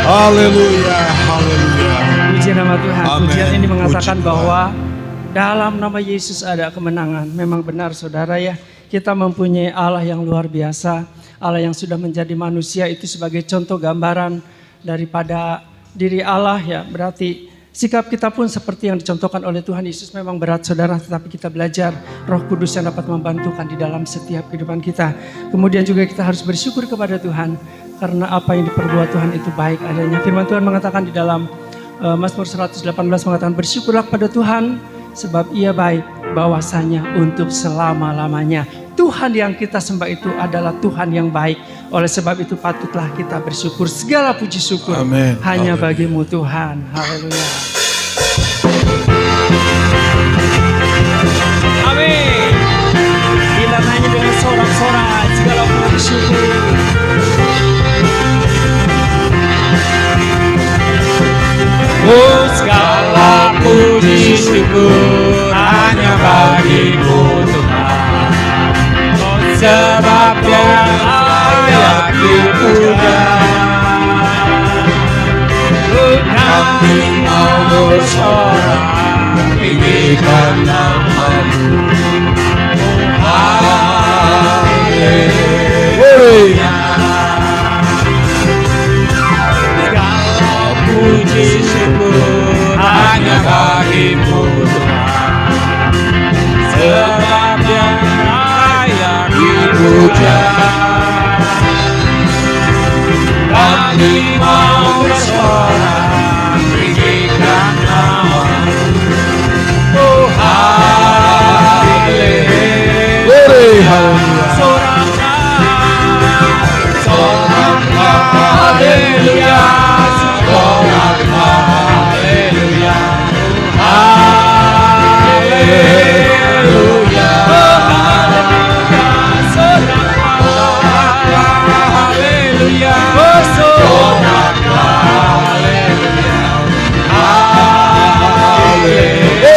Haleluya, haleluya. Puji nama Tuhan. Amen. Pujian ini mengatakan Puji bahwa dalam nama Yesus ada kemenangan. Memang benar saudara ya. Kita mempunyai Allah yang luar biasa. Allah yang sudah menjadi manusia itu sebagai contoh gambaran daripada diri Allah ya. Berarti sikap kita pun seperti yang dicontohkan oleh Tuhan Yesus memang berat saudara. Tetapi kita belajar Roh Kudus yang dapat membantukan di dalam setiap kehidupan kita. Kemudian juga kita harus bersyukur kepada Tuhan. Karena apa yang diperbuat Tuhan itu baik adanya. Firman Tuhan mengatakan di dalam Mazmur 118 mengatakan bersyukurlah kepada Tuhan sebab ia baik bahwasanya untuk selama-lamanya. Tuhan yang kita sembah itu adalah Tuhan yang baik. Oleh sebab itu patutlah kita bersyukur. Segala puji syukur Amen. hanya Amen. bagimu Tuhan. Haleluya. Amin. Kita nyanyi dengan sorak-sorai segala puji syukur. Oh, segala puji syukur hanya bagimu Tuhan. Oh, sebab yang layak dipuja. Kami mau bersorak tinggikan nama-Mu. Oh, haleluya. Puji syukur hanya bagimu Tuhan. Sebab yang layak dipuja. Kami mau bersorak tinggikan nama-Mu. Oh haleluya. Soraklah haleluya. Haleluya, haleluya,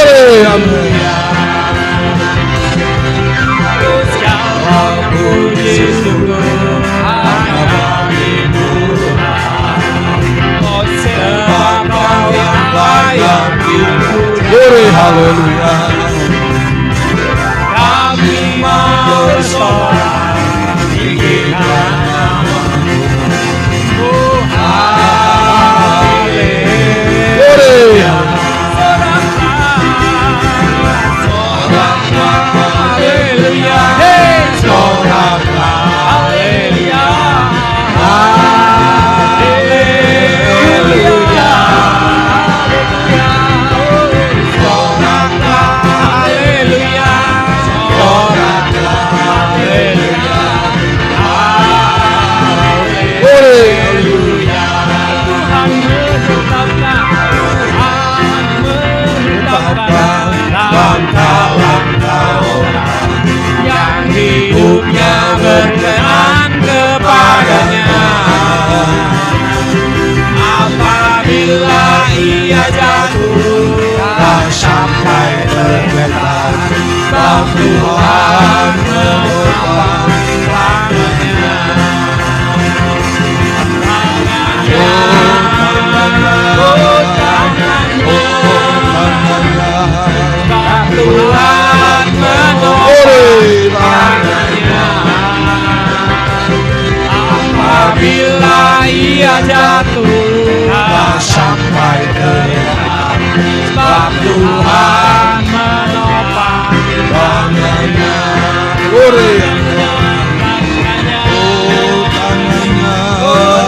haleluya, haleluya. Segala puji syukur hanya bagimu Tuhan. Sebab Kau yang layak dipuja. Haleluya. Kami mau bersorak tinggikan nama-Mu. Oh haleluya. Soraklah haleluya. Soraklah haleluya. Haleluya. Soraklah haleluya. Soraklah haleluya. Haleluya. Tuhan menetapkan langkah-langkah orang yang hidupnya berkenan kepadanya. Apabila ia jatuh tak sampai tergeletak, sebab Tuhan menopang tangannya. Oh tangannya, sebab Tuhan menopang tangannya. Apabila ia jatuh tak sampai tergeletak, sebab Tuhan menopang tangannya.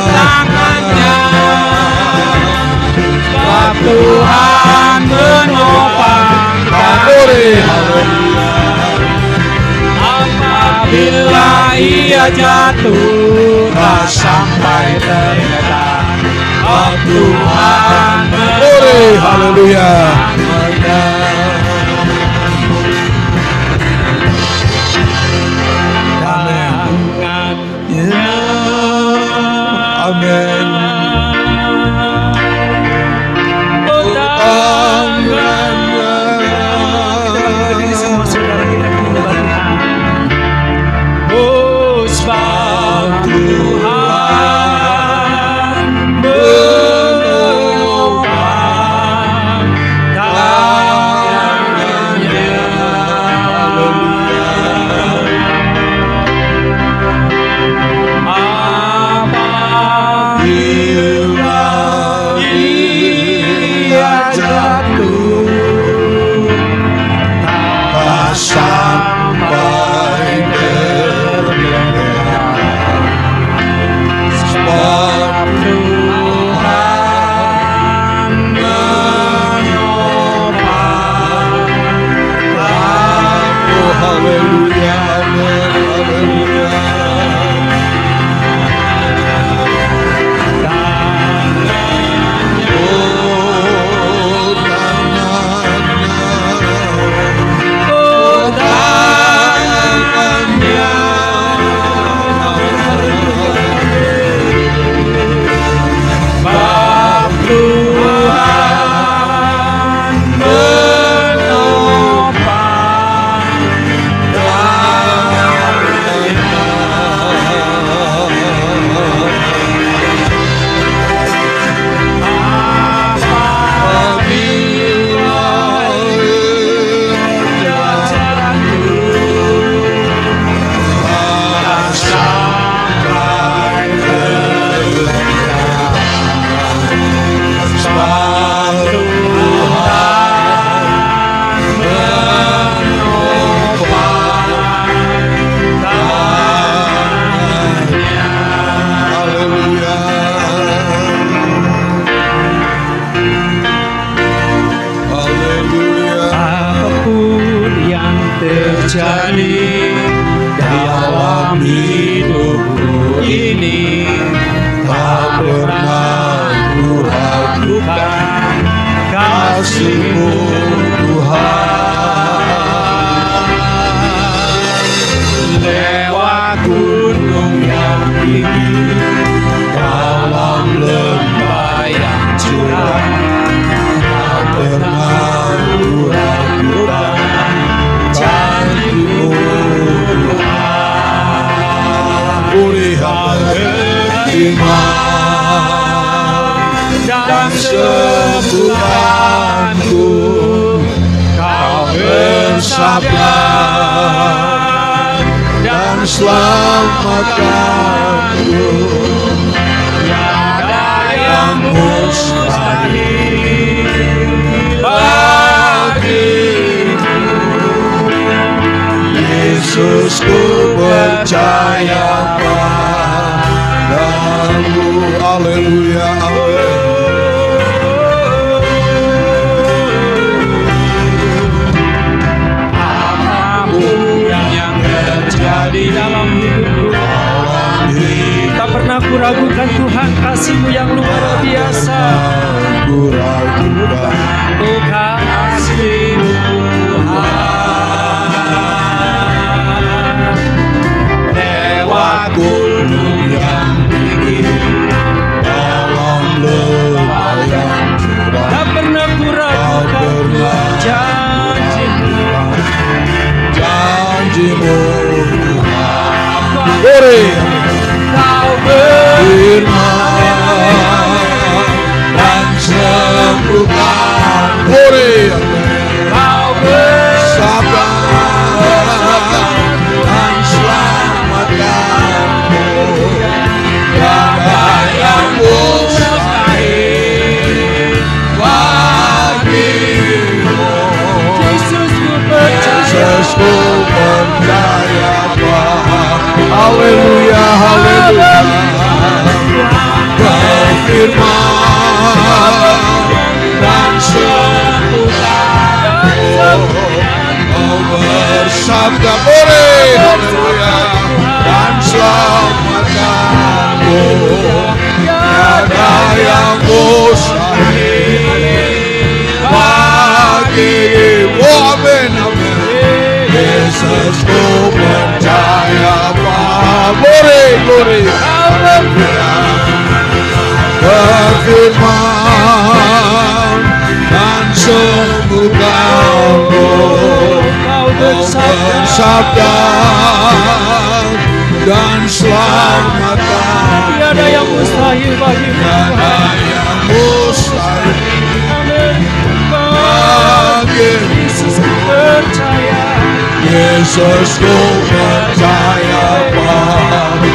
Tangannya, sebab Tuhan menopang tangannya. Apabila ia jatuh tak sampai tergeletak, sebab Tuhan menopang Haleluya. Amin. Semua saudara kita menyembah Tuhan. Oh sebab Tuhan terjadi dalam hidupku ini, tak pernah ku ragukan kasih-Mu Tuhan. Lewat gunung yang tinggi, dalam lembah yang curam, tak pernah ku ragukan janji-Mu Tuhan. Berikan iman dan sembuhkanku, Kau bersabda dan selamatkanku. Tiada yang mustahil bagimu, Yesus, ku percaya padamu. Haleluya, apapun yang terjadi dalam hidupku, Tak pernah ku ragukan Tuhan, kasih-Mu yang luar biasa. ku ragukan Oh kasih-Mu Tuhan. Lewat gunung yang tinggi, dalam lembah yang curam, tak pernah ku ragukan janji-Mu. janji-Mu Tuhan. Kau firman dan sembuhkan. Kau bersabda dan selamatkanku. Tiada yang mustahil bagimu, Yesus ku percaya. Yesus, ku percaya Tuhan. Haleluya, haleluya. Berfirman dan sembuhkanku. Kau bersabda, haleluya, dan selamatkanku. Tiada yang mustahil bagimu. Amin, amin. Yesus, ku percaya glory, berfirman dan sembuhkanku. Kau Bersabda dan selamatkan. Tiada yang mustahil bagimu. Tiada yang mustahil Amin. bagimu. Yesus ku percaya. Yesus, ku percaya padamu.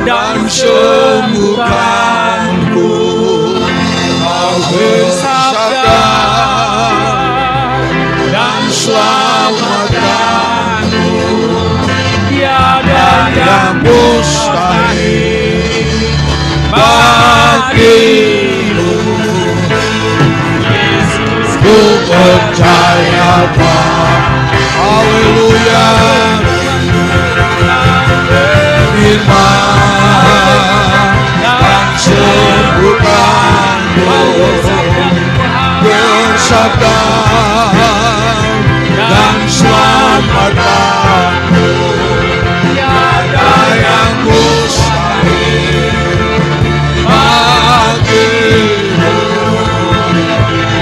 Dan sembuhkanku. Kau bersabda dan selamatkanku. Tiada yang mustahil bagimu. percaya Pak. Haleluya. Firman dan sembuhkanmu, bersabda dan selamatkanmu. Tiada yang mustahil bagimu.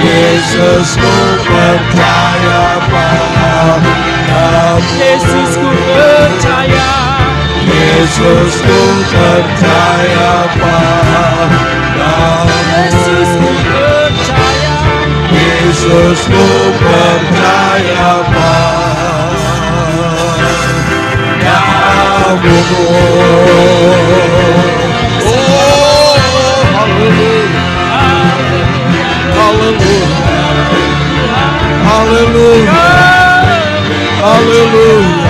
Yesus, ku percaya padamu. Yesus, ku percaya. Yesus, ku percaya padamu. Yesus, ku percaya. Yesus, ku percaya padamu. Oh, haleluya. Haleluya. Haleluya. Haleluya.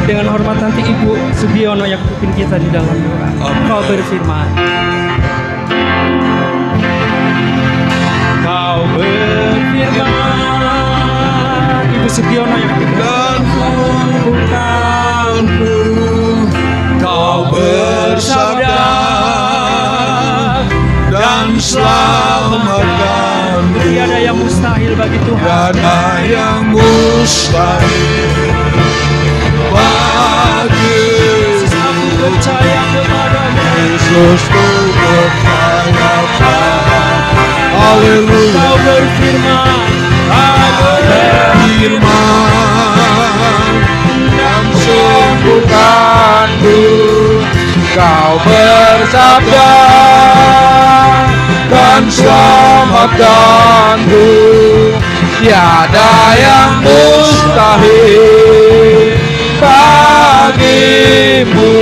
Dengan hormat nanti Ibu Subiono yang pimpin kita di dalam doa. Kau berfirman. Kau berfirman. Ibu Subiono yang pimpin. Dan bukanku kau bersabda dan selamatkan. Tiada yang mustahil bagi Tuhan. Tiada yang mustahil bagi. Yesus, aku percaya kepada-Mu. Yesus, ku percaya padamu. Haleluya. Kau berfirman. Firman dan sembuhkanku. Kau bersabda dan selamatkanku. Tiada yang mustahil bagimu.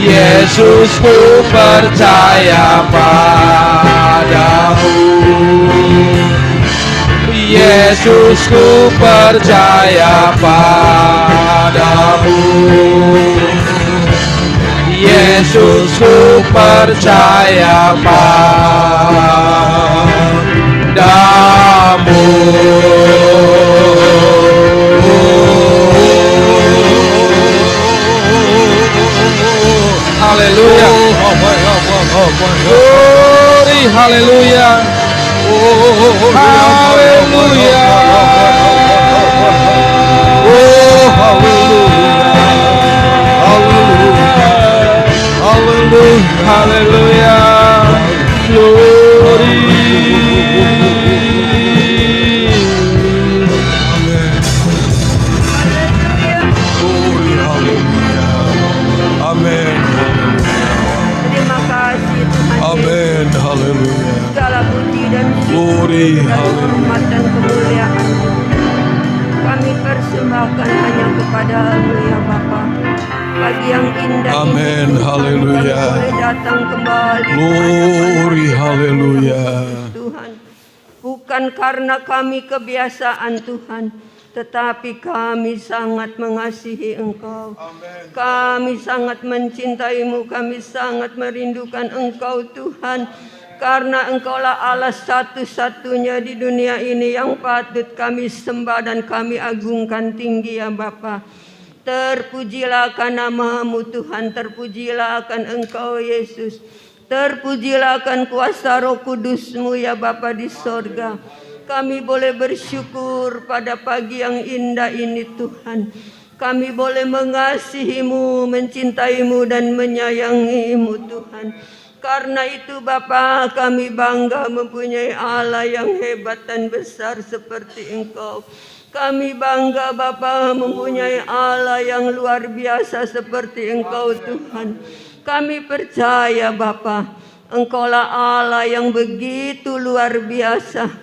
Yesus, ku percaya padamu. Yesus, ku percaya padamu. Yesus, ku percaya padamu. Haleluya. Glory, haleluya. Haleluya. Oh, haleluya. Haleluya. Haleluya. Haleluya. Glory. Glory, haleluya. Amin. Terima kasih Tuhan. Amin. Haleluya. Segala puji dan Glory, syukur dan haleluya. hormat dan kemuliaan kami persembahkan hanya kepada-Mu ya Bapa. Pagi yang indah Amin, ini Tuhan, haleluya. kami boleh datang kembali Glory, haleluya. Tuhan. Bukan karena kami kebiasaan Tuhan, tetapi kami sangat mengasihi Engkau. Kami sangat mencintai-Mu, kami sangat merindukan Engkau Tuhan. Karena Engkaulah Allah satu-satunya di dunia ini yang patut kami sembah dan kami agungkan tinggi ya Bapa. Terpujilah akan nama-Mu Tuhan, terpujilah akan Engkau Yesus. Terpujilah akan kuasa Roh Kudus-Mu ya Bapa di sorga. Kami boleh bersyukur pada pagi yang indah ini Tuhan. Kami boleh mengasihi-Mu, mencintai-Mu dan menyayangi-Mu Tuhan. Karena itu Bapa, kami bangga mempunyai Allah yang hebat dan besar seperti Engkau. Kami bangga Bapa mempunyai Allah yang luar biasa seperti Engkau Tuhan. Kami percaya Bapa, Engkaulah Allah yang begitu luar biasa.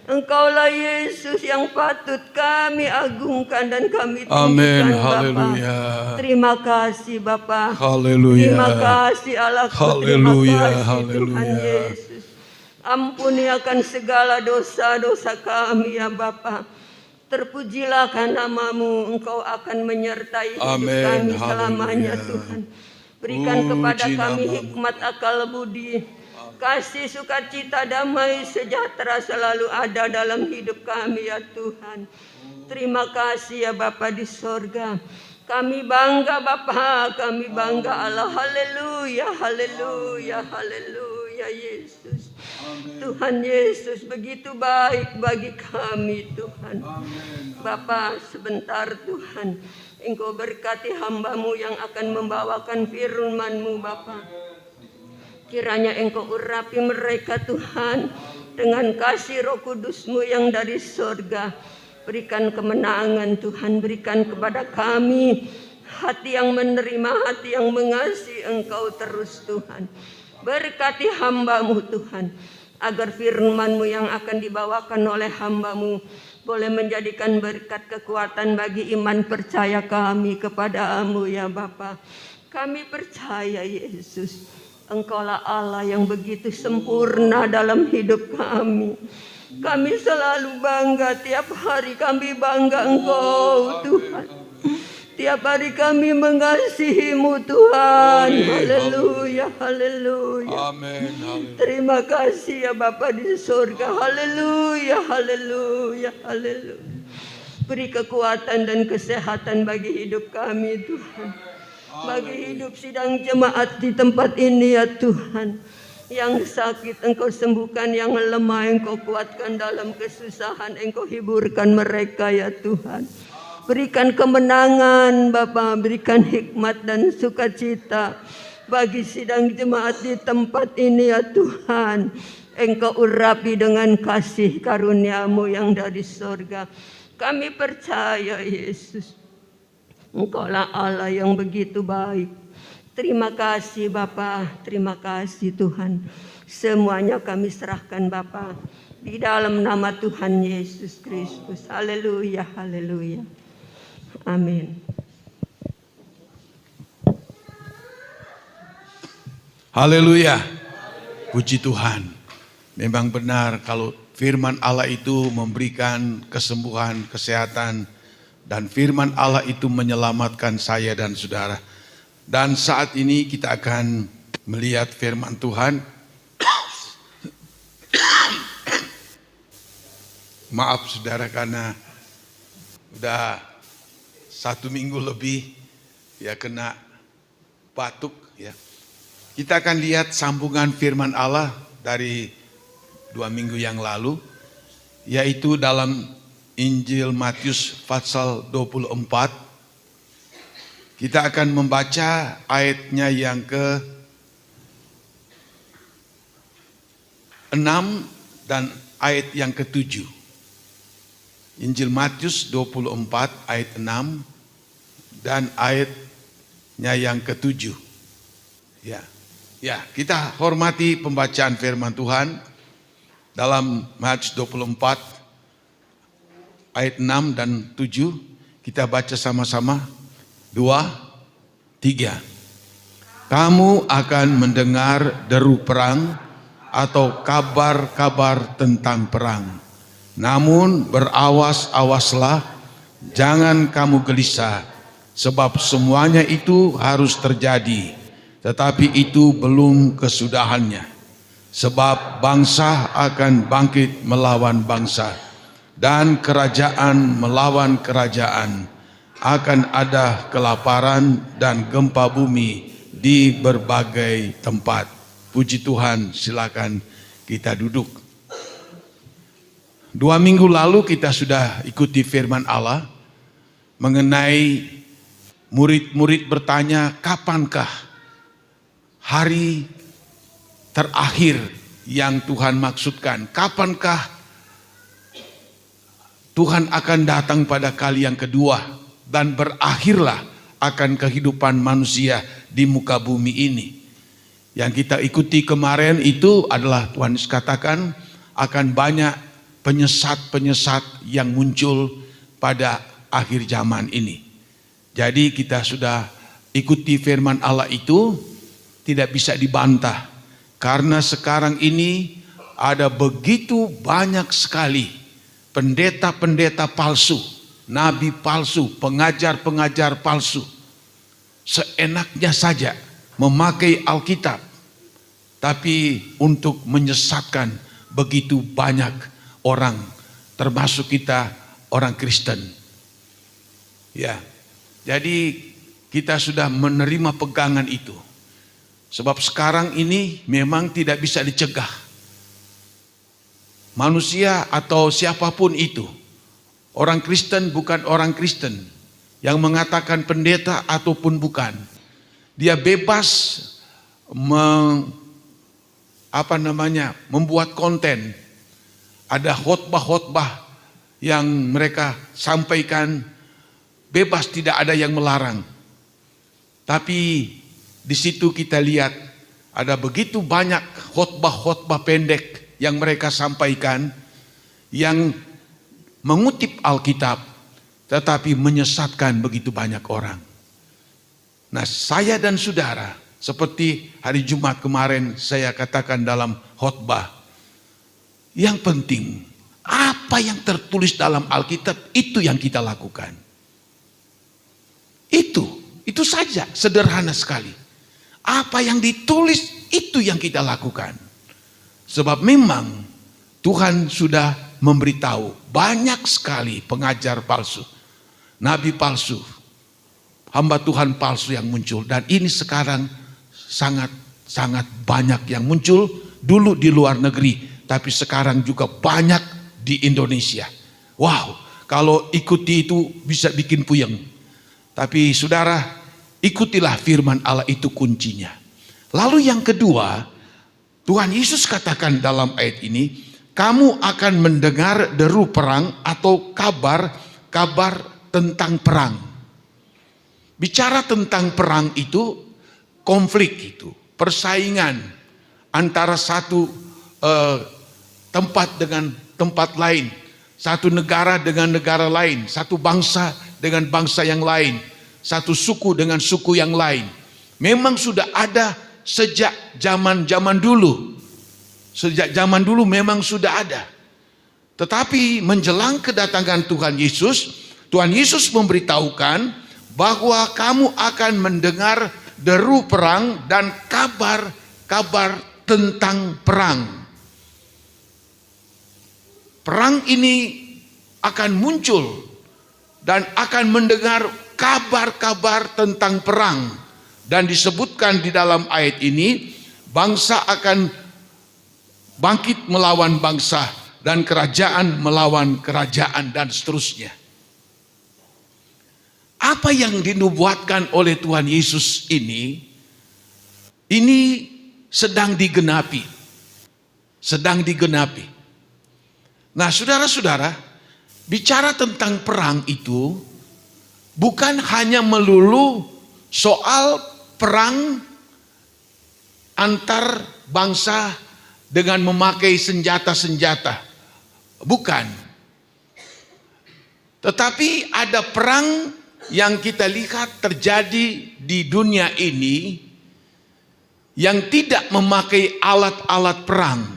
Engkaulah Yesus yang patut kami agungkan dan kami tinggikan Amin. Bapa. Haleluya. Terima kasih Bapa. Haleluya. Terima kasih Allahku. Haleluya. Terima kasih Tuhan Haleluya. Yesus. Ampuni akan segala dosa-dosa kami ya Bapa. Terpujilah namamu, Engkau akan menyertai hidup Amin. kami selamanya Haleluya. Tuhan. Berikan Puji kepada kami namamu. hikmat, akal budi, kasih, sukacita, damai, sejahtera selalu ada dalam hidup kami ya Tuhan. Terima kasih ya Bapa di sorga. Kami bangga Bapa, kami bangga Allah. Haleluya, haleluya, haleluya Yesus. Tuhan Yesus begitu baik bagi kami Tuhan. Bapa, sebentar Tuhan, Engkau berkati hamba-Mu yang akan membawakan firman-Mu Bapa. Kiranya Engkau urapi mereka Tuhan dengan kasih Roh Kudus-Mu yang dari surga. Berikan kemenangan Tuhan, berikan kepada kami hati yang menerima, hati yang mengasihi Engkau terus Tuhan. Berkati hamba-Mu Tuhan, agar firman-Mu yang akan dibawakan oleh hamba-Mu boleh menjadikan berkat kekuatan bagi iman percaya kami kepada-Mu ya Bapa. Kami percaya Yesus, Engkaulah Allah yang begitu sempurna dalam hidup kami. Kami selalu bangga, tiap hari kami bangga Engkau Tuhan. Tiap hari kami mengasihi-Mu Tuhan. Haleluya, haleluya. Amin. Haleluya. Terima kasih ya Bapa di surga. Haleluya, haleluya, haleluya. Beri kekuatan dan kesehatan bagi hidup kami Tuhan. Bagi hidup sidang jemaat di tempat ini ya Tuhan. Yang sakit Engkau sembuhkan, yang lemah Engkau kuatkan, dalam kesusahan Engkau hiburkan mereka ya Tuhan. Berikan kemenangan Bapa, berikan hikmat dan sukacita bagi sidang jemaat di tempat ini ya Tuhan. Engkau urapi dengan kasih karunia-Mu yang dari surga. Kami percaya Yesus, Engkaulah Allah yang begitu baik. Terima kasih Bapa, terima kasih Tuhan. Semuanya kami serahkan Bapa di dalam nama Tuhan Yesus Kristus. Haleluya, haleluya. Amin. Haleluya. Puji Tuhan. Memang benar kalau firman Allah itu memberikan kesembuhan, kesehatan, dan firman Allah itu menyelamatkan saya dan saudara. Dan saat ini kita akan melihat firman Tuhan. Maaf saudara karena udah 1 minggu lebih ya kena batuk ya. Kita akan lihat sambungan firman Allah dari 2 minggu yang lalu, yaitu dalam Injil Matius pasal 24. Kita akan membaca ayatnya yang ke-6 dan ayat yang ke-7. Injil Matius 24 ayat 6 dan ayatnya yang ke-7. Ya, kita hormati pembacaan firman Tuhan dalam Matius 24 ayat 6 dan 7. Kita baca sama-sama. 2, 3. Kamu akan mendengar deru perang atau kabar-kabar tentang perang. Namun berawas-awaslah, jangan kamu gelisah, sebab semuanya itu harus terjadi, tetapi itu belum kesudahannya. Sebab bangsa akan bangkit melawan bangsa, dan kerajaan melawan kerajaan. Akan ada kelaparan dan gempa bumi di berbagai tempat. Puji Tuhan, silakan kita duduk. 2 minggu lalu kita sudah ikuti firman Allah mengenai murid-murid bertanya, kapankah hari terakhir yang Tuhan maksudkan? Kapankah Tuhan akan datang pada kali yang kedua dan berakhirlah akan kehidupan manusia di muka bumi ini. Yang kita ikuti kemarin itu adalah Tuhan Yesus katakan akan banyak penyesat-penyesat yang muncul pada akhir zaman ini. Jadi kita sudah ikuti firman Allah itu, tidak bisa dibantah. Karena sekarang ini ada begitu banyak sekali pendeta-pendeta palsu, nabi palsu, pengajar-pengajar palsu. Seenaknya saja memakai Alkitab, tapi untuk menyesatkan begitu banyak orang, termasuk kita orang Kristen. Ya, jadi kita sudah menerima pegangan itu. Sebab sekarang ini memang tidak bisa dicegah. Manusia atau siapapun itu, orang Kristen bukan orang Kristen, yang mengatakan pendeta ataupun bukan, dia bebas membuat konten. Ada khotbah-khotbah yang mereka sampaikan, bebas, tidak ada yang melarang. Tapi di situ kita lihat ada begitu banyak khotbah-khotbah pendek yang mereka sampaikan yang mengutip Alkitab tetapi menyesatkan begitu banyak orang. Nah, saya dan saudara, seperti hari Jumat kemarin saya katakan dalam khotbah, yang penting apa yang tertulis dalam Alkitab itu yang kita lakukan. Itu saja, sederhana sekali. Apa yang ditulis itu yang kita lakukan. Sebab memang Tuhan sudah memberitahu banyak sekali pengajar palsu, nabi palsu, hamba Tuhan palsu yang muncul. Dan ini sekarang sangat banyak yang muncul, dulu di luar negeri, tapi sekarang juga banyak di Indonesia. Wow, kalau ikuti itu bisa bikin puyeng. Tapi saudara, ikutilah firman Allah, itu kuncinya. Lalu yang kedua, Tuhan Yesus katakan dalam ayat ini, kamu akan mendengar deru perang atau kabar tentang perang. Bicara tentang perang itu, konflik itu, persaingan antara satu tempat dengan tempat lain, satu negara dengan negara lain, satu bangsa dengan bangsa yang lain, satu suku dengan suku yang lain. Memang sudah ada sejak zaman dulu. Sejak zaman dulu memang sudah ada. Tetapi menjelang kedatangan Tuhan Yesus memberitahukan bahwa kamu akan mendengar deru perang dan kabar tentang perang. Perang ini akan muncul dan akan mendengar kabar-kabar tentang perang. Dan disebutkan di dalam ayat ini, bangsa akan bangkit melawan bangsa dan kerajaan melawan kerajaan dan seterusnya. Apa yang dinubuatkan oleh Tuhan Yesus ini sedang digenapi. Nah, saudara-saudara, bicara tentang perang itu bukan hanya melulu soal perang antar bangsa dengan memakai senjata-senjata. Bukan. Tetapi ada perang yang kita lihat terjadi di dunia ini yang tidak memakai alat-alat perang,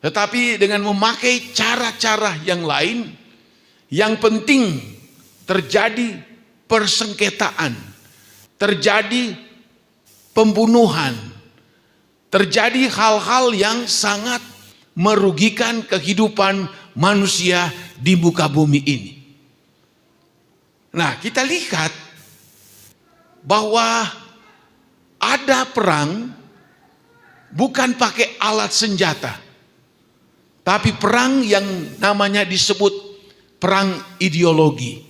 tetapi dengan memakai cara-cara yang lain. Yang penting terjadi persengketaan, terjadi pembunuhan, terjadi hal-hal yang sangat merugikan kehidupan manusia di muka bumi ini. Nah, kita lihat bahwa ada perang bukan pakai alat senjata, tapi perang yang namanya disebut perang ideologi.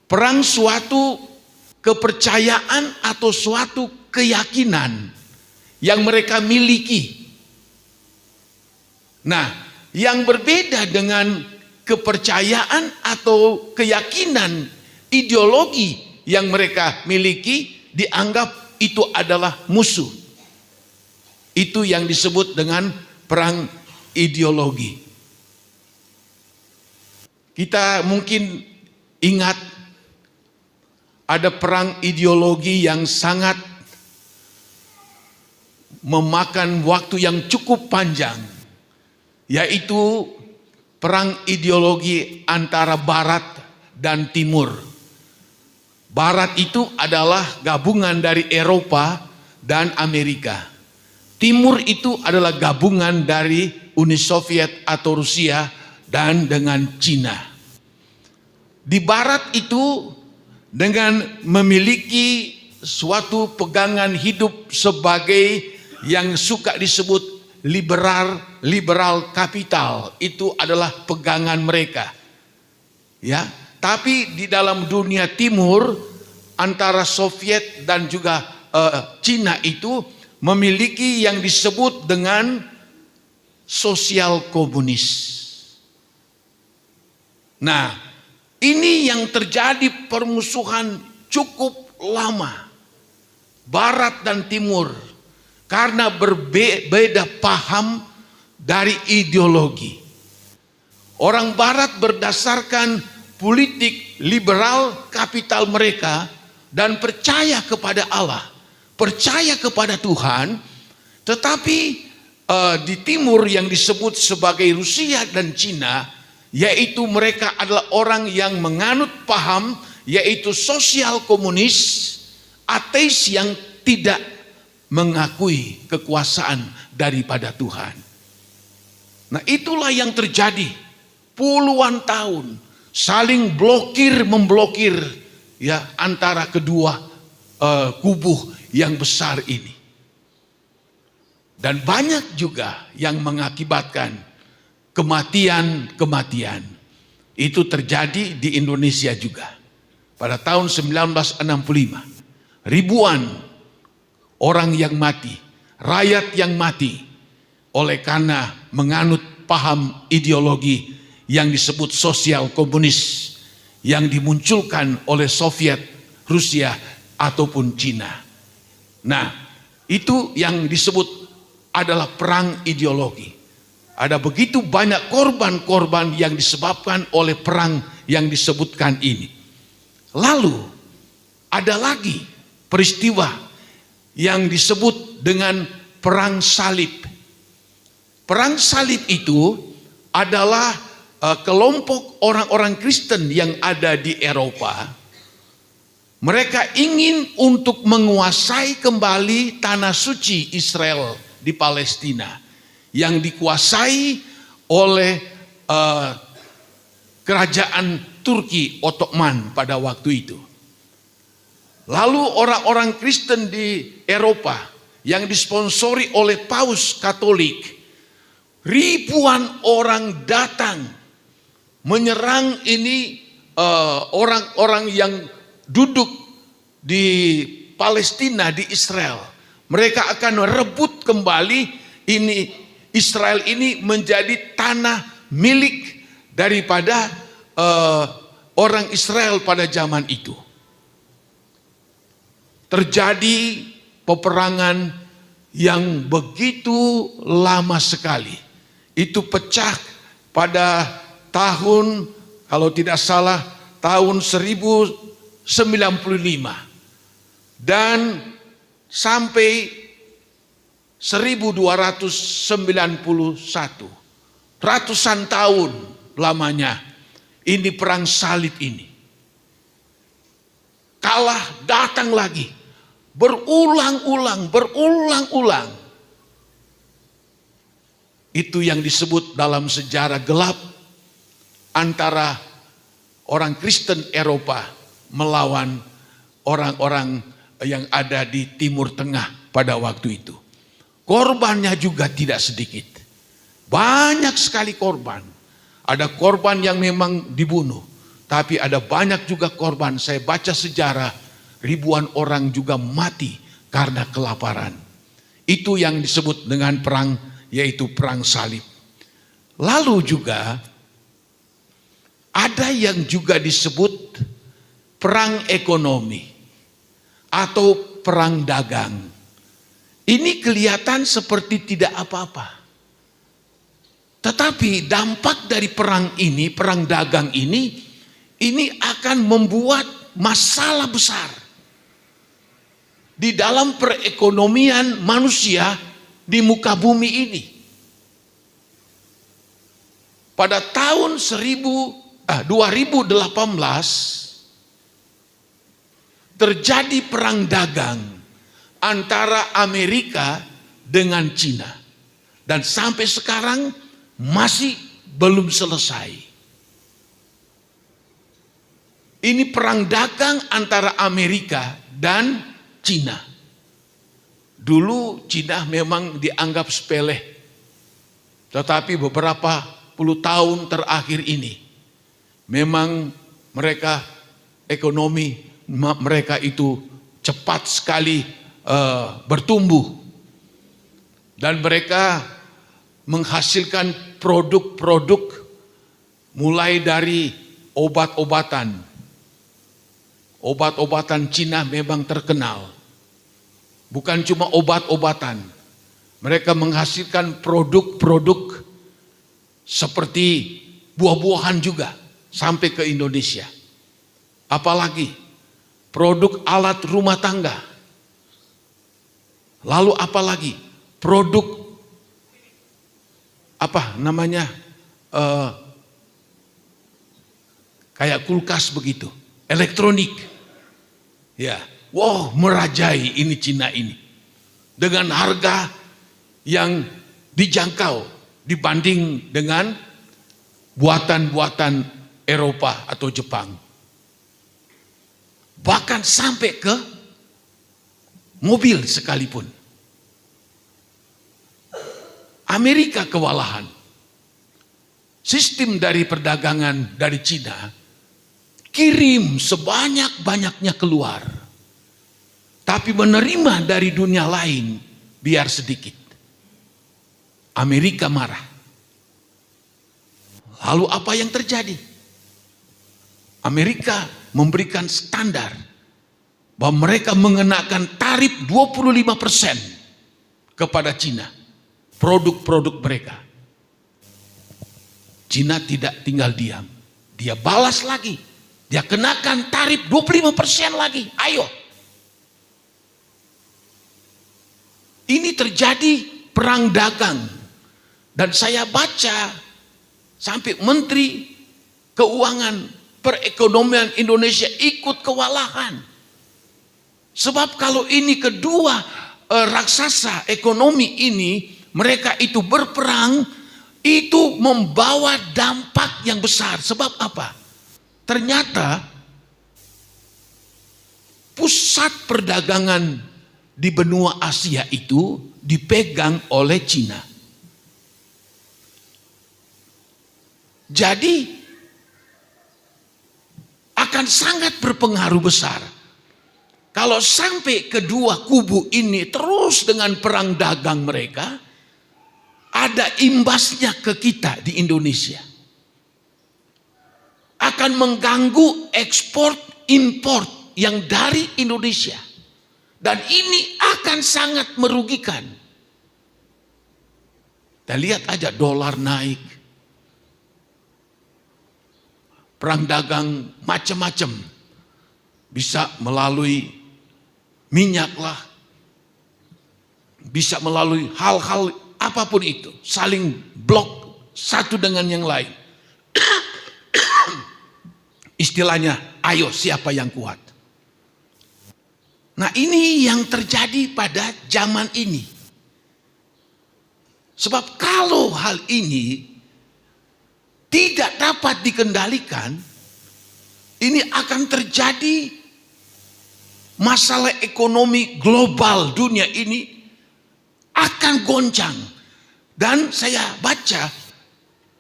Perang suatu kepercayaan atau suatu keyakinan yang mereka miliki. Nah, yang berbeda dengan kepercayaan atau keyakinan ideologi yang mereka miliki, dianggap itu adalah musuh. Itu yang disebut dengan perang ideologi. Kita mungkin ingat ada perang ideologi yang sangat memakan waktu yang cukup panjang, yaitu perang ideologi antara Barat dan Timur. Barat itu adalah gabungan dari Eropa dan Amerika. Timur itu adalah gabungan dari Uni Soviet atau Rusia dan dengan Cina. Di Barat itu dengan memiliki suatu pegangan hidup sebagai yang suka disebut liberal kapital, itu adalah pegangan mereka. Ya, tapi di dalam dunia timur antara Soviet dan juga Cina itu memiliki yang disebut dengan sosial komunis. Nah, ini yang terjadi permusuhan cukup lama, Barat dan Timur, karena berbeda paham dari ideologi. Orang Barat berdasarkan politik liberal kapital mereka dan percaya kepada Allah, percaya kepada Tuhan, tetapi di Timur yang disebut sebagai Rusia dan Cina, yaitu mereka adalah orang yang menganut paham yaitu sosial komunis, ateis yang tidak mengakui kekuasaan daripada Tuhan. Nah, itulah yang terjadi puluhan tahun, saling memblokir ya antara kedua kubu yang besar ini. Dan banyak juga yang mengakibatkan kematian. Itu terjadi di Indonesia juga. Pada tahun 1965, ribuan orang yang mati, rakyat yang mati oleh karena menganut paham ideologi yang disebut sosial komunis yang dimunculkan oleh Soviet, Rusia ataupun Cina. Nah, itu yang disebut adalah perang ideologi. Ada begitu banyak korban-korban yang disebabkan oleh perang yang disebutkan ini. Lalu ada lagi peristiwa yang disebut dengan perang salib. Perang salib itu adalah kelompok orang-orang Kristen yang ada di Eropa. Mereka ingin untuk menguasai kembali tanah suci Israel di Palestina yang dikuasai oleh kerajaan Turki Ottoman pada waktu itu. Lalu orang-orang Kristen di Eropa yang disponsori oleh Paus Katolik, ribuan orang datang menyerang ini orang-orang yang duduk di Palestina, di Israel. Mereka akan rebut kembali ini Israel ini menjadi tanah milik daripada orang Israel pada zaman itu. Terjadi peperangan yang begitu lama sekali. Itu pecah pada tahun, kalau tidak salah, tahun 1095. Dan sampai 1291. Ratusan tahun lamanya ini perang salib ini. Kalah datang lagi. Berulang-ulang. Itu yang disebut dalam sejarah gelap antara orang Kristen Eropa melawan orang-orang yang ada di Timur Tengah pada waktu itu. Korbannya juga tidak sedikit. Banyak sekali korban. Ada korban yang memang dibunuh, tapi ada banyak juga korban. Saya baca sejarah, ribuan orang juga mati karena kelaparan. Itu yang disebut dengan perang, yaitu perang salib. Lalu juga ada yang juga disebut perang ekonomi atau perang dagang. Ini kelihatan seperti tidak apa-apa. Tetapi dampak dari perang ini, perang dagang ini akan membuat masalah besar di dalam perekonomian manusia di muka bumi ini. Pada tahun 2018 terjadi perang dagang antara Amerika dengan Cina. Dan sampai sekarang masih belum selesai. Ini perang dagang antara Amerika dan Cina. Dulu Cina memang dianggap sepele. Tetapi beberapa puluh tahun terakhir ini memang mereka ekonomi mereka itu cepat sekali bertumbuh. Dan mereka menghasilkan produk-produk mulai dari obat-obatan. Obat-obatan Cina memang terkenal. Bukan cuma obat-obatan. Mereka menghasilkan produk-produk seperti buah-buahan juga sampai ke Indonesia. Apalagi produk alat rumah tangga. Lalu apalagi produk kayak kulkas begitu, elektronik. Ya, wow, merajai ini Cina ini dengan harga yang dijangkau dibanding dengan buatan-buatan Eropa atau Jepang. Bahkan sampai ke mobil sekalipun. Amerika kewalahan. Sistem dari perdagangan dari Cina kirim sebanyak-banyaknya keluar. Tapi menerima dari dunia lain biar sedikit. Amerika marah. Lalu apa yang terjadi? Amerika memberikan standar bahwa mereka mengenakan tarif 25% kepada Cina. Produk-produk mereka. Cina tidak tinggal diam. Dia balas lagi. Dia kenakan tarif 25% lagi. Ayo. Ini terjadi perang dagang. Dan saya baca sampai Menteri Keuangan Perekonomian Indonesia ikut kewalahan. Sebab kalau ini kedua raksasa ekonomi ini, mereka itu berperang, itu membawa dampak yang besar. Sebab apa? Ternyata pusat perdagangan di benua Asia itu dipegang oleh Cina. Jadi akan sangat berpengaruh besar kalau sampai kedua kubu ini terus dengan perang dagang mereka, ada imbasnya ke kita di Indonesia. Akan mengganggu ekspor import yang dari Indonesia. Dan ini akan sangat merugikan. Kita lihat aja dolar naik. Perang dagang macam-macam. Bisa melalui minyak lah. Bisa melalui hal-hal apapun itu. Saling blok satu dengan yang lain. Istilahnya, ayo siapa yang kuat. Nah ini yang terjadi pada zaman ini. Sebab kalau hal ini tidak dapat dikendalikan, ini akan terjadi masalah ekonomi global dunia ini akan goncang. Dan saya baca,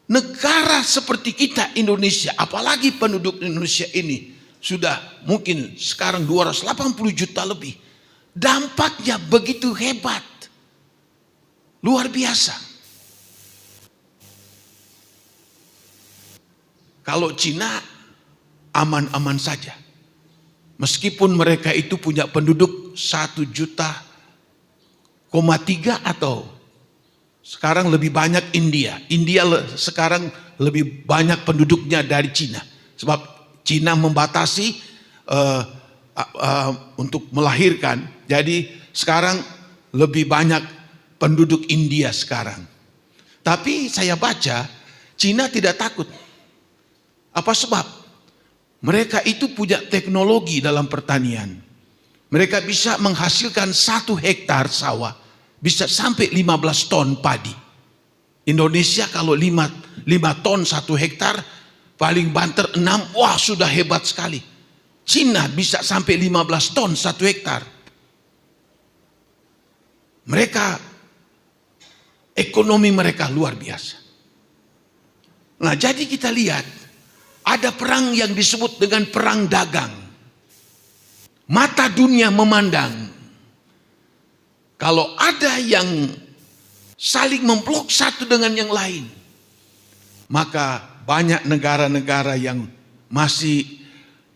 negara seperti kita Indonesia, apalagi penduduk Indonesia ini sudah mungkin sekarang 280 juta lebih. Dampaknya begitu hebat. Luar biasa. Kalau Cina aman-aman saja. Meskipun mereka itu punya penduduk 1,3 juta atau sekarang lebih banyak India. India sekarang lebih banyak penduduknya dari Cina. Sebab Cina membatasi untuk melahirkan. Jadi sekarang lebih banyak penduduk India sekarang. Tapi saya baca Cina tidak takut. Apa sebab? Mereka itu punya teknologi dalam pertanian. Mereka bisa menghasilkan 1 hektar sawah bisa sampai 15 ton padi. Indonesia kalau 5 ton 1 hektar, paling banter 6, wah sudah hebat sekali. Cina bisa sampai 15 ton 1 hektar. Mereka, ekonomi mereka luar biasa. Nah, jadi kita lihat, ada perang yang disebut dengan perang dagang. Mata dunia memandang, kalau ada yang saling memblok satu dengan yang lain, maka banyak negara-negara yang masih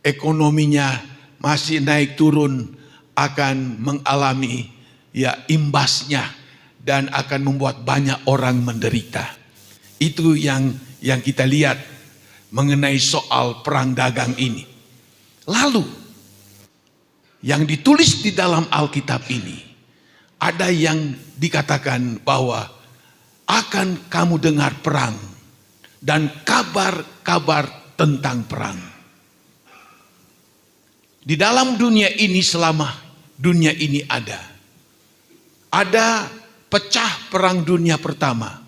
ekonominya masih naik turun akan mengalami imbasnya dan akan membuat banyak orang menderita. Itu yang kita lihat mengenai soal perang dagang ini. Lalu yang ditulis di dalam Alkitab ini, ada yang dikatakan bahwa akan kamu dengar perang dan kabar-kabar tentang perang. Di dalam dunia ini, selama dunia ini ada pecah perang dunia pertama,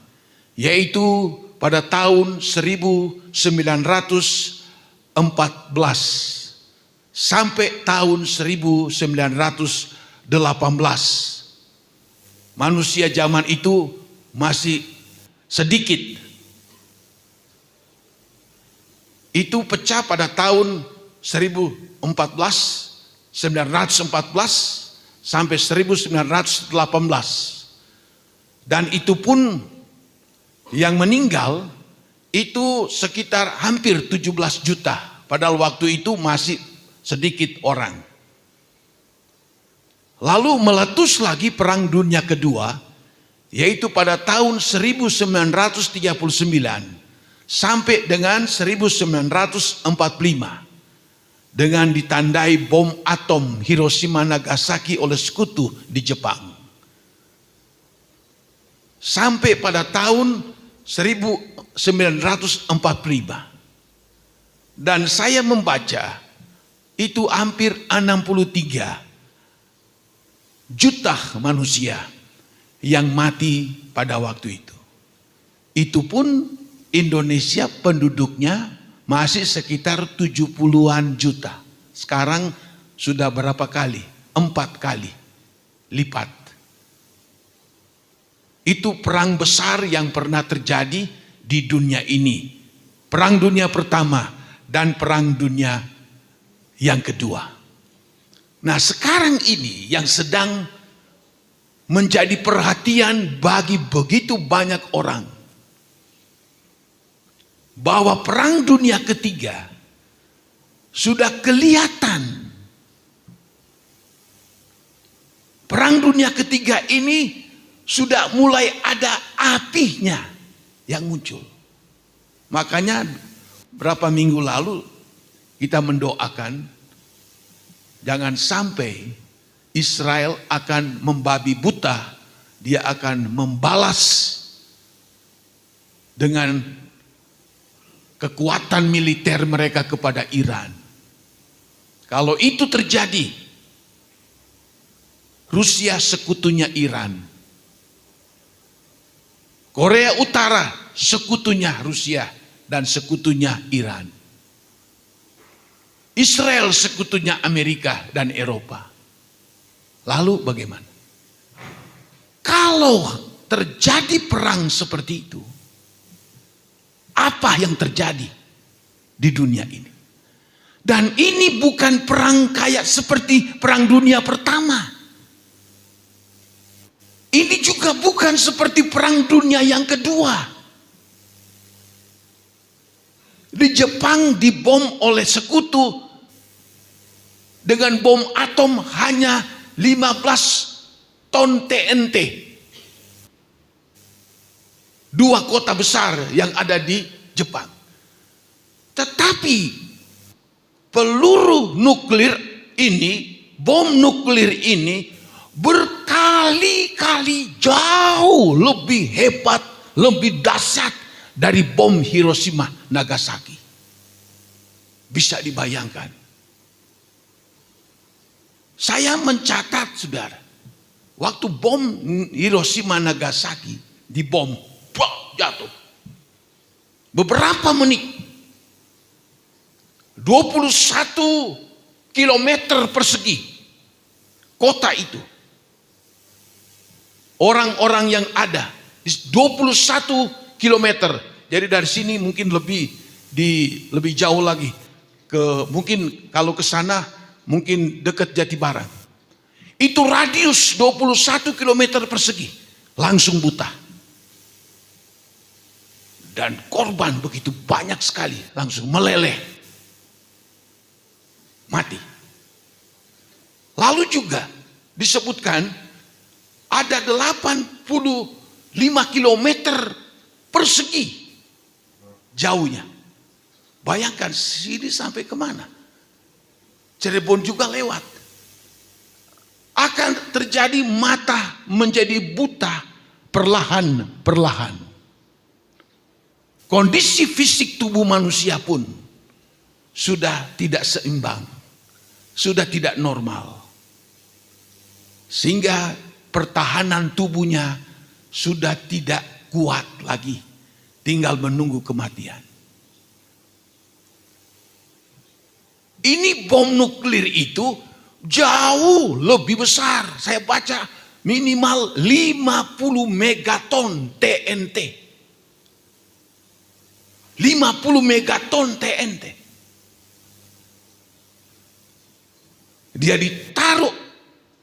yaitu pada tahun 1914 sampai tahun 1918. Manusia zaman itu masih sedikit. Itu pecah pada tahun 1914 sampai 1918. Dan itu pun yang meninggal itu sekitar hampir 17 juta. Padahal waktu itu masih sedikit orang. Lalu meletus lagi perang dunia kedua, yaitu pada tahun 1939 sampai dengan 1945, dengan ditandai bom atom Hiroshima Nagasaki oleh sekutu di Jepang. Sampai pada tahun 1945. Dan saya membaca itu hampir 63 juta manusia yang mati pada waktu itu. Itu pun Indonesia penduduknya masih sekitar 70-an juta. Sekarang sudah berapa kali? 4 kali lipat. Itu perang besar yang pernah terjadi di dunia ini. Perang dunia pertama dan perang dunia yang kedua. Nah, sekarang ini yang sedang menjadi perhatian bagi begitu banyak orang, bahwa perang dunia ketiga sudah kelihatan. Perang dunia ketiga ini sudah mulai ada apinya yang muncul. Makanya berapa minggu lalu kita mendoakan jangan sampai Israel akan membabi buta. Dia akan membalas dengan kekuatan militer mereka kepada Iran. Kalau itu terjadi, Rusia sekutunya Iran. Korea Utara sekutunya Rusia dan sekutunya Iran. Israel sekutunya Amerika dan Eropa. Lalu bagaimana? Kalau terjadi perang seperti itu, apa yang terjadi di dunia ini? Dan ini bukan perang kayak seperti perang dunia pertama. Ini juga bukan seperti perang dunia yang kedua. Di Jepang dibom oleh sekutu dengan bom atom hanya 15 ton TNT. Dua kota besar yang ada di Jepang. Tetapi peluru nuklir ini, bom nuklir ini berkali-kali jauh lebih hebat, lebih dahsyat dari bom Hiroshima Nagasaki. Bisa dibayangkan. Saya mencatat, saudara, waktu bom Hiroshima Nagasaki dibom, jatuh. Beberapa menit, 21 kilometer persegi kota itu. Orang-orang yang ada di 21 kilometer. Jadi dari sini mungkin lebih jauh lagi. Mungkin kalau ke sana mungkin dekat Jatibarang. Itu radius 21 kilometer persegi. Langsung buta. Dan korban begitu banyak sekali. Langsung meleleh. Mati. Lalu juga disebutkan ada 85 kilometer persegi jauhnya. Bayangkan sini sampai kemana? Cirebon juga lewat. Akan terjadi mata menjadi buta perlahan-perlahan. Kondisi fisik tubuh manusia pun sudah tidak seimbang, sudah tidak normal. Sehingga pertahanan tubuhnya sudah tidak kuat lagi, tinggal menunggu kematian. Ini bom nuklir itu jauh lebih besar. Saya baca minimal 50 megaton TNT. 50 megaton TNT. Dia ditaruh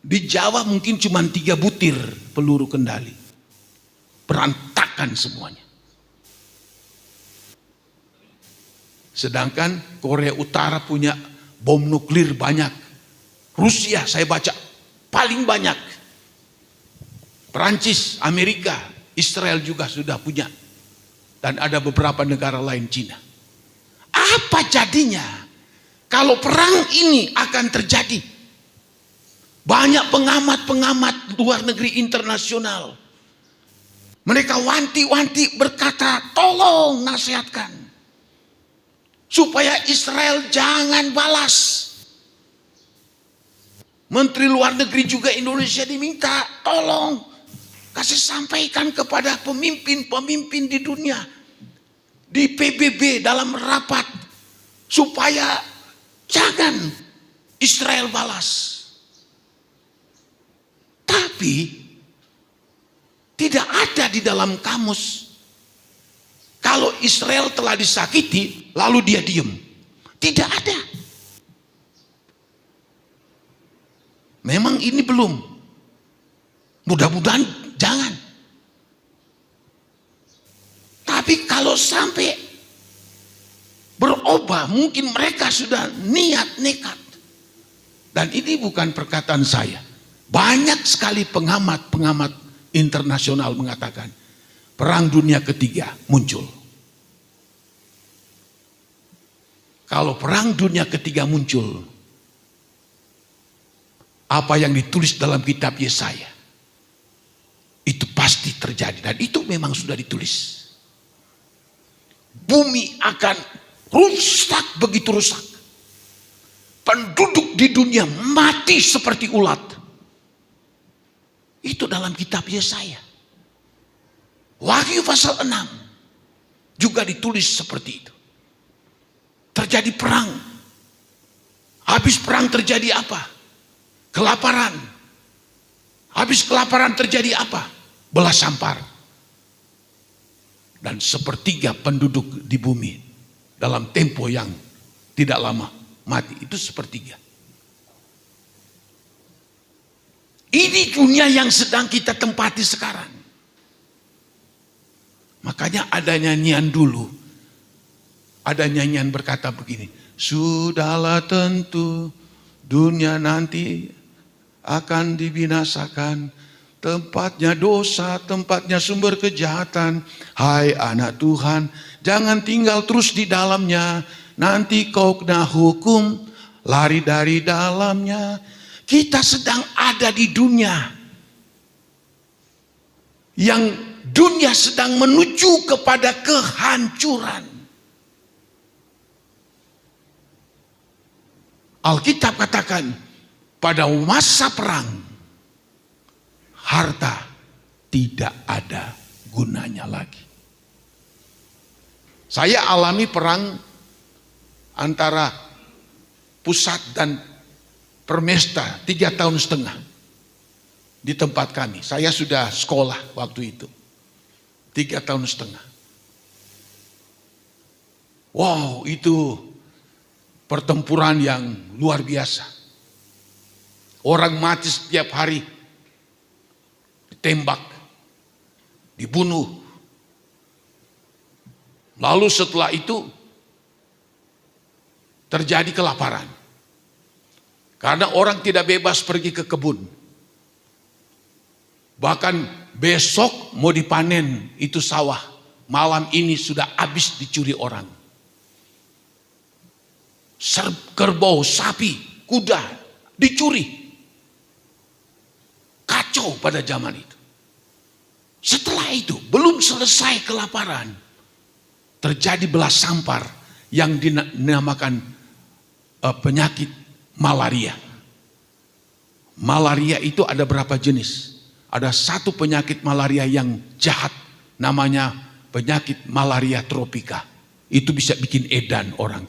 di Jawa mungkin cuma 3 butir peluru kendali. Berantakan semuanya. Sedangkan Korea Utara punya bom nuklir banyak. Rusia saya baca paling banyak. Perancis, Amerika, Israel juga sudah punya. Dan ada beberapa negara lain, Cina. Apa jadinya kalau perang ini akan terjadi? Banyak pengamat-pengamat luar negeri internasional. Mereka wanti-wanti berkata, tolong nasihatkan. Supaya Israel jangan balas. Menteri luar negeri juga Indonesia diminta, tolong kasih sampaikan kepada pemimpin-pemimpin di dunia. Di PBB dalam rapat. Supaya jangan Israel balas. Tapi tidak ada di dalam kamus. Kalau Israel telah disakiti, lalu dia diem. Tidak ada. Memang ini belum. Mudah-mudahan jangan. Tapi kalau sampai berubah, mungkin mereka sudah niat nekat. Dan ini bukan perkataan saya. Banyak sekali pengamat internasional mengatakan perang dunia ketiga muncul. Kalau perang dunia ketiga muncul, apa yang ditulis dalam kitab Yesaya itu pasti terjadi, dan itu memang sudah ditulis. Bumi akan rusak, begitu rusak. Penduduk di dunia mati seperti ulat. Itu dalam kitab Yesaya. Wahyu pasal 6 juga ditulis seperti itu. Terjadi perang. Habis perang terjadi apa? Kelaparan. Habis kelaparan terjadi apa? Belas sampar. Dan sepertiga penduduk di bumi dalam tempo yang tidak lama mati. Itu sepertiga. Ini dunia yang sedang kita tempati sekarang. Makanya ada nyanyian dulu. Ada nyanyian berkata begini, sudahlah tentu dunia nanti akan dibinasakan, tempatnya dosa, tempatnya sumber kejahatan. Hai anak Tuhan, jangan tinggal terus di dalamnya, nanti kau kena hukum, lari dari dalamnya. Kita sedang ada di dunia yang dunia sedang menuju kepada kehancuran. Alkitab katakan, pada masa perang, harta tidak ada gunanya lagi. Saya alami perang antara pusat dan Permesta 3,5 tahun di tempat kami. Saya sudah sekolah waktu itu. 3,5 tahun. Wow, itu pertempuran yang luar biasa. Orang mati setiap hari, ditembak, dibunuh. Lalu setelah itu terjadi kelaparan. Karena orang tidak bebas pergi ke kebun. Bahkan besok mau dipanen itu sawah. Malam ini sudah habis dicuri orang. Kerbau, sapi, kuda dicuri. Kacau pada zaman itu. Setelah itu belum selesai kelaparan. Terjadi belas sampar yang dinamakan penyakit malaria. Malaria itu ada berapa jenis? Ada satu penyakit malaria yang jahat, namanya penyakit malaria tropika. Itu bisa bikin edan orang.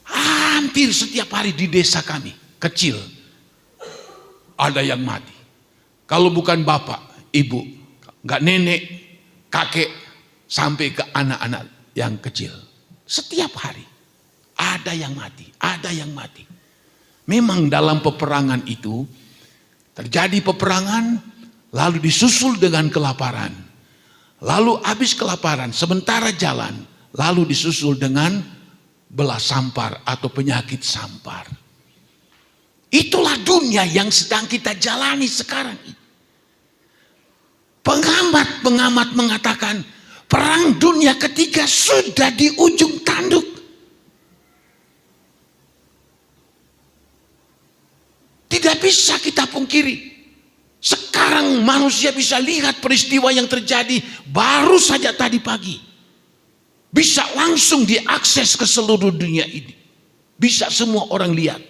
Hampir setiap hari di desa kami, kecil, ada yang mati. Kalau bukan bapak, ibu, nggak nenek, kakek, sampai ke anak-anak yang kecil. Setiap hari. Ada yang mati, ada yang mati. Memang dalam peperangan itu terjadi peperangan, lalu disusul dengan kelaparan. Lalu habis kelaparan, sementara jalan, lalu disusul dengan belas sampar atau penyakit sampar. Itulah dunia yang sedang kita jalani sekarang ini. Pengamat mengatakan perang dunia ketiga sudah di ujung tanduk. Tidak bisa kita pungkiri. Sekarang manusia bisa lihat peristiwa yang terjadi baru saja tadi pagi. Bisa langsung diakses ke seluruh dunia ini. Bisa semua orang lihat.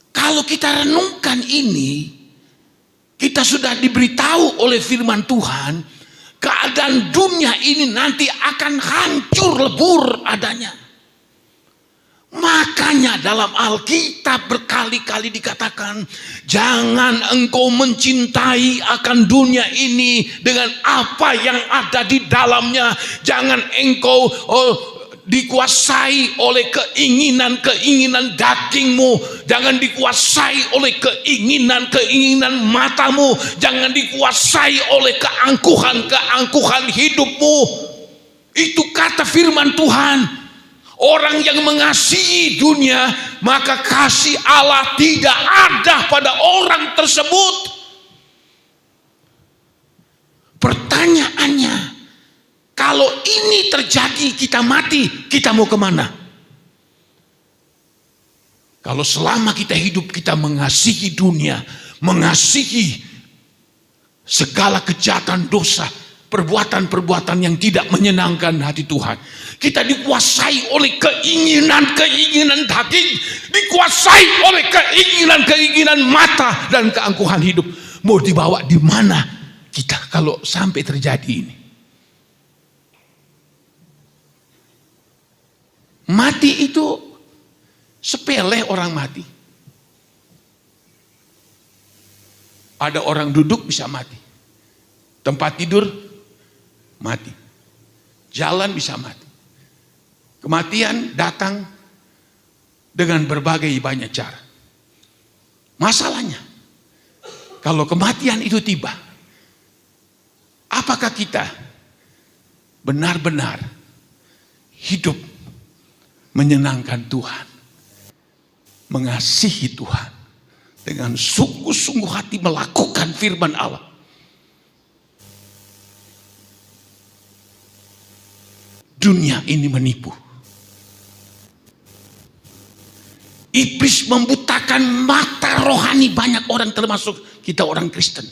Kalau kita renungkan ini, kita sudah diberitahu oleh firman Tuhan, keadaan dunia ini nanti akan hancur lebur adanya. Makanya dalam Alkitab berkali-kali dikatakan, jangan engkau mencintai akan dunia ini dengan apa yang ada di dalamnya. Jangan engkau dikuasai oleh keinginan-keinginan dagingmu. Jangan dikuasai oleh keinginan-keinginan matamu. Jangan dikuasai oleh keangkuhan-keangkuhan hidupmu. Itu kata firman Tuhan. Orang yang mengasihi dunia, maka kasih Allah tidak ada pada orang tersebut. Pertanyaannya, kalau ini terjadi kita mati, kita mau kemana? Kalau selama kita hidup kita mengasihi dunia, mengasihi segala kejahatan dosa, perbuatan-perbuatan yang tidak menyenangkan hati Tuhan. Kita dikuasai oleh keinginan-keinginan daging, dikuasai oleh keinginan-keinginan mata dan keangkuhan hidup. Mau dibawa di mana kita kalau sampai terjadi ini? Mati itu sepele orang mati. Ada orang duduk bisa mati. Tempat tidur mati. Jalan bisa mati. Kematian datang dengan berbagai banyak cara. Masalahnya, kalau kematian itu tiba, apa apakah kita benar-benar hidup menyenangkan Tuhan, mengasihi Tuhan, dengan sungguh-sungguh hati melakukan firman Allah. Dunia ini menipu. Iblis membutakan mata rohani banyak orang, termasuk kita orang Kristen.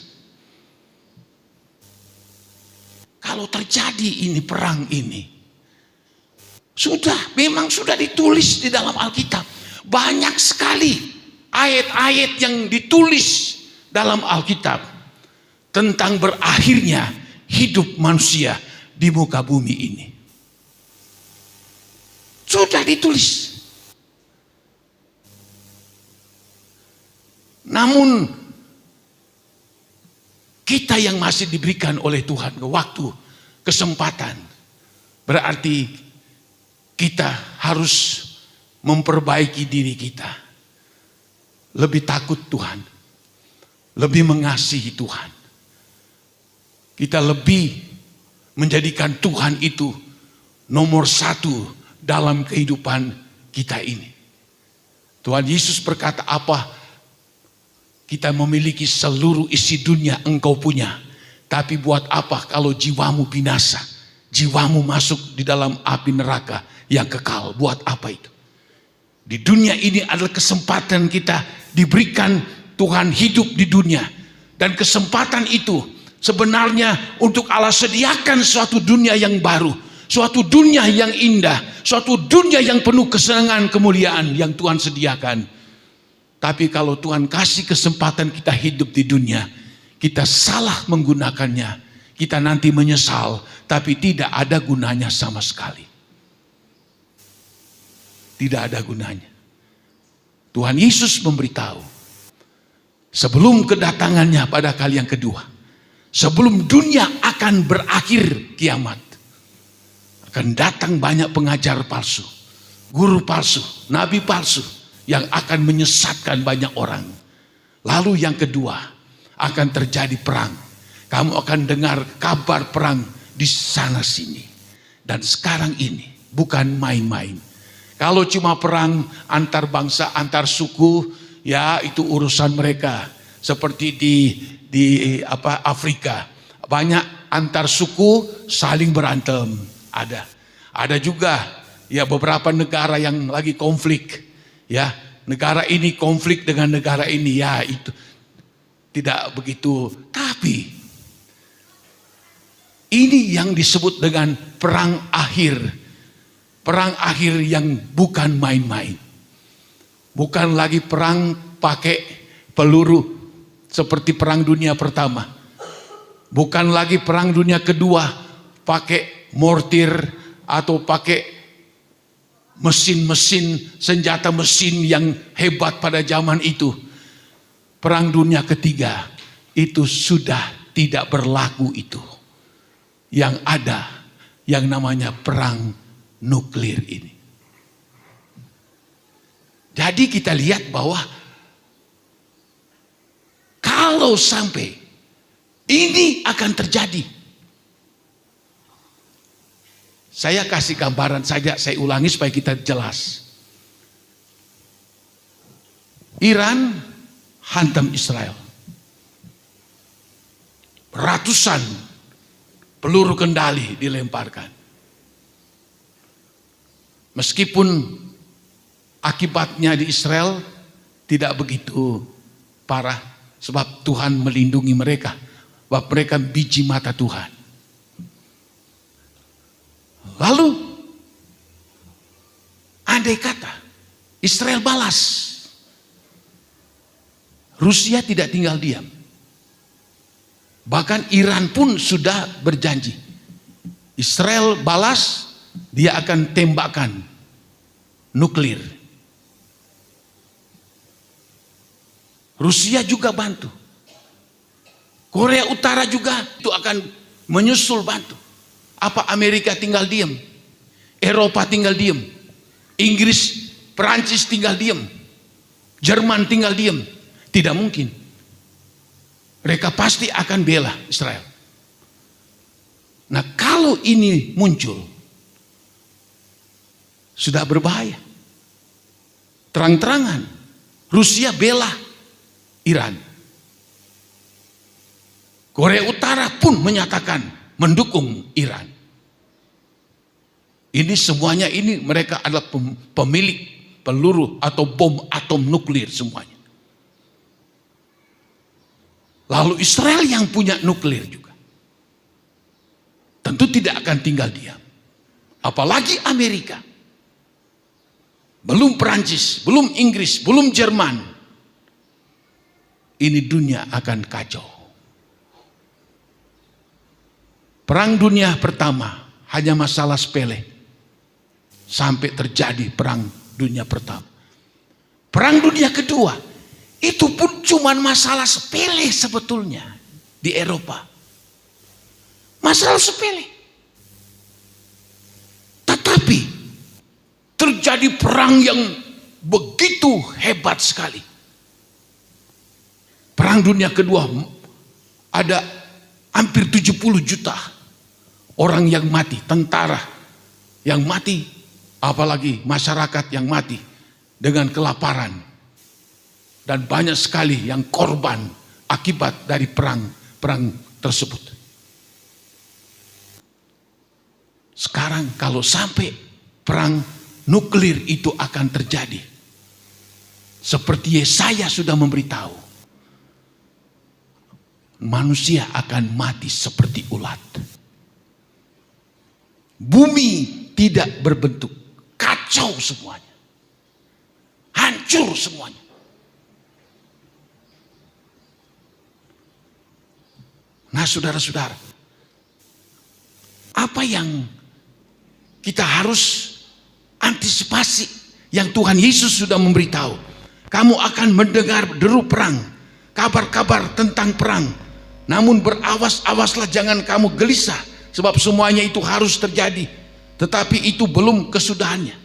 Kalau terjadi ini perang ini, memang sudah ditulis di dalam Alkitab. Banyak sekali ayat-ayat yang ditulis dalam Alkitab tentang berakhirnya hidup manusia di muka bumi ini. Sudah ditulis. Namun kita yang masih diberikan oleh Tuhan waktu, kesempatan, berarti kita harus memperbaiki diri kita. Lebih takut Tuhan, lebih mengasihi Tuhan. Kita lebih menjadikan Tuhan itu nomor satu dalam kehidupan kita ini. Tuhan Yesus berkata, apa kita memiliki seluruh isi dunia engkau punya, tapi buat apa kalau jiwamu binasa, jiwamu masuk di dalam api neraka yang kekal? Buat apa itu? Di dunia ini adalah kesempatan kita diberikan Tuhan hidup di dunia, dan kesempatan itu sebenarnya untuk Allah sediakan suatu dunia yang baru, suatu dunia yang indah, suatu dunia yang penuh kesenangan, kemuliaan yang Tuhan sediakan. Tapi kalau Tuhan kasih kesempatan kita hidup di dunia, kita salah menggunakannya, kita nanti menyesal, tapi tidak ada gunanya sama sekali. Tidak ada gunanya. Tuhan Yesus memberitahu, sebelum kedatangannya pada kali yang kedua, sebelum dunia akan berakhir kiamat, akan datang banyak pengajar palsu, guru palsu, nabi palsu, yang akan menyesatkan banyak orang. Lalu yang kedua, akan terjadi perang. Kamu akan dengar kabar perang di sana sini. Dan sekarang ini bukan main-main. Kalau cuma perang antar bangsa, antar suku, ya itu urusan mereka. Seperti di Afrika, banyak antar suku saling berantem. Ada juga ya beberapa negara yang lagi konflik. Ya, negara ini konflik dengan negara ini, ya itu tidak begitu. Tapi ini yang disebut dengan perang akhir. Perang akhir yang bukan main-main. Bukan lagi perang pakai peluru seperti perang dunia pertama. Bukan lagi perang dunia kedua pakai mortir atau pakai mesin-mesin, senjata mesin yang hebat pada zaman itu. Perang dunia ketiga itu sudah tidak berlaku itu. Yang ada yang namanya perang nuklir ini. Jadi kita lihat bahwa kalau sampai ini akan terjadi, saya kasih gambaran saja, saya ulangi supaya kita jelas. Iran hantam Israel. Ratusan peluru kendali dilemparkan. Meskipun akibatnya di Israel tidak begitu parah, sebab Tuhan melindungi mereka, sebab mereka biji mata Tuhan. Lalu andai kata Israel balas, Rusia tidak tinggal diam. Bahkan Iran pun sudah berjanji, Israel balas, dia akan tembakan nuklir. Rusia juga bantu. Korea Utara juga itu akan menyusul bantu. Apa Amerika tinggal diam? Eropa tinggal diam? Inggris, Perancis tinggal diam? Jerman tinggal diam? Tidak mungkin. Mereka pasti akan bela Israel. Nah, kalau ini muncul, sudah berbahaya. Terang-terangan, Rusia bela Iran. Korea Utara pun menyatakan mendukung Iran. Ini semuanya ini mereka adalah pemilik peluru atau bom atom nuklir semuanya. Lalu Israel yang punya nuklir juga. Tentu tidak akan tinggal diam. Apalagi Amerika. Belum Perancis, belum Inggris, belum Jerman. Ini dunia akan kacau. Perang dunia pertama hanya masalah sepele. Sampai terjadi perang dunia pertama. Perang dunia kedua, itu pun cuma masalah sepele sebetulnya di Eropa. Masalah sepele. Tetapi terjadi perang yang begitu hebat sekali. Perang dunia kedua ada hampir 70 juta orang yang mati, tentara yang mati, apalagi masyarakat yang mati dengan kelaparan. Dan banyak sekali yang korban akibat dari perang tersebut. Sekarang kalau sampai perang nuklir itu akan terjadi, seperti Yesaya sudah memberitahu, manusia akan mati seperti ulat. Bumi tidak berbentuk, kacau semuanya, hancur semuanya. Nah, saudara-saudara, apa yang kita harus antisipasi yang Tuhan Yesus sudah memberitahu? Kamu akan mendengar deru perang, kabar-kabar tentang perang. Namun berawas-awaslah, jangan kamu gelisah, sebab semuanya itu harus terjadi. Tetapi itu belum kesudahannya.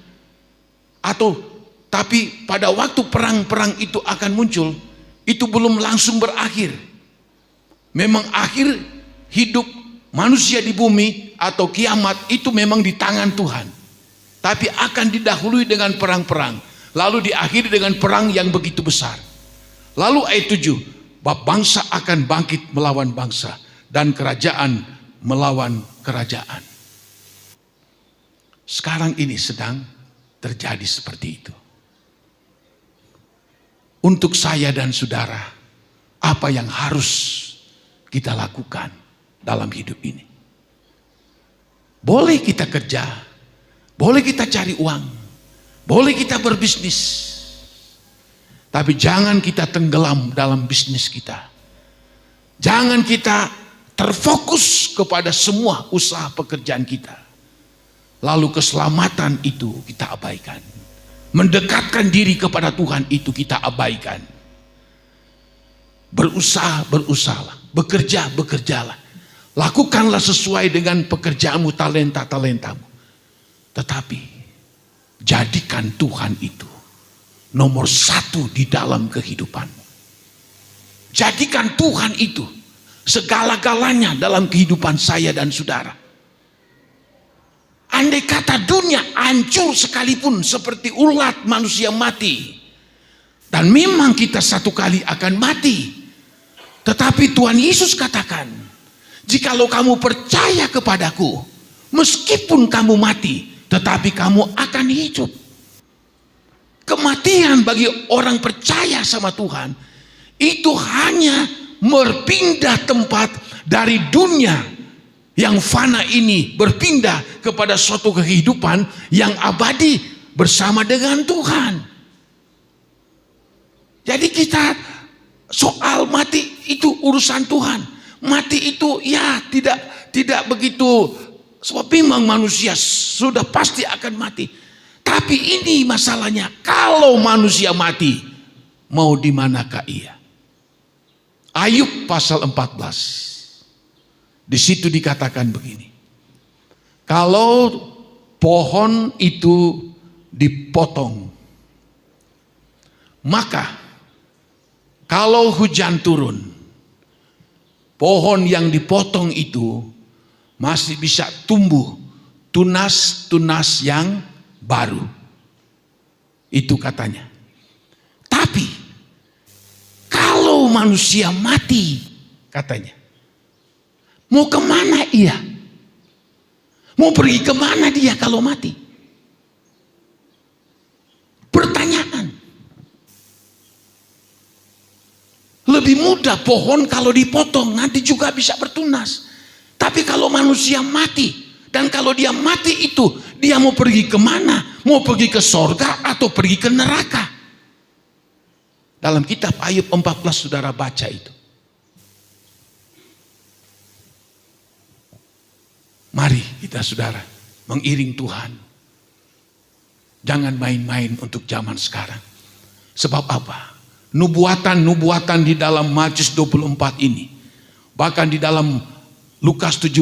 Tapi pada waktu perang-perang itu akan muncul, itu belum langsung berakhir. Memang akhir hidup manusia di bumi atau kiamat itu memang di tangan Tuhan. Tapi akan didahului dengan perang-perang. Lalu diakhiri dengan perang yang begitu besar. Lalu ayat 7, bangsa akan bangkit melawan bangsa dan kerajaan melawan kerajaan. Sekarang ini sedang terjadi seperti itu. Untuk saya dan saudara, apa yang harus kita lakukan dalam hidup ini? Boleh kita kerja, boleh kita cari uang, boleh kita berbisnis, tapi jangan kita tenggelam dalam bisnis kita. Jangan kita terfokus kepada semua usaha pekerjaan kita, lalu keselamatan itu kita abaikan. Mendekatkan diri kepada Tuhan itu kita abaikan. Berusahalah, bekerjalah. Lakukanlah sesuai dengan pekerjaanmu, talenta-talentamu. Tetapi jadikan Tuhan itu nomor 1 di dalam kehidupanmu. Jadikan Tuhan itu segala-galanya dalam kehidupan saya dan saudara. Andai kata dunia hancur sekalipun seperti ulat manusia mati. Dan memang kita satu kali akan mati. Tetapi Tuhan Yesus katakan, jikalau kamu percaya kepadaku, meskipun kamu mati, tetapi kamu akan hidup. Kematian bagi orang percaya sama Tuhan, itu hanya berpindah tempat dari dunia yang fana ini, berpindah kepada suatu kehidupan yang abadi bersama dengan Tuhan. Jadi kita soal mati itu urusan Tuhan. Mati itu ya tidak begitu, sebab memang manusia sudah pasti akan mati. Tapi ini masalahnya, kalau manusia mati, mau di manakah ia? Ayub pasal 14. Di situ dikatakan begini. Kalau pohon itu dipotong, maka kalau hujan turun, pohon yang dipotong itu masih bisa tumbuh tunas-tunas yang baru. Itu katanya. Tapi kalau manusia mati, katanya, mau kemana ia? Mau pergi kemana dia kalau mati? Pertanyaan. Lebih mudah pohon kalau dipotong nanti juga bisa bertunas. Tapi kalau manusia mati, dan kalau dia mati itu, dia mau pergi kemana? Mau pergi ke sorga atau pergi ke neraka? Dalam kitab Ayub 14 saudara baca itu. Mari kita saudara mengiring Tuhan. Jangan main-main untuk zaman sekarang. Sebab apa? Nubuatan-nubuatan di dalam Matius 24 ini. Bahkan di dalam Lukas 17,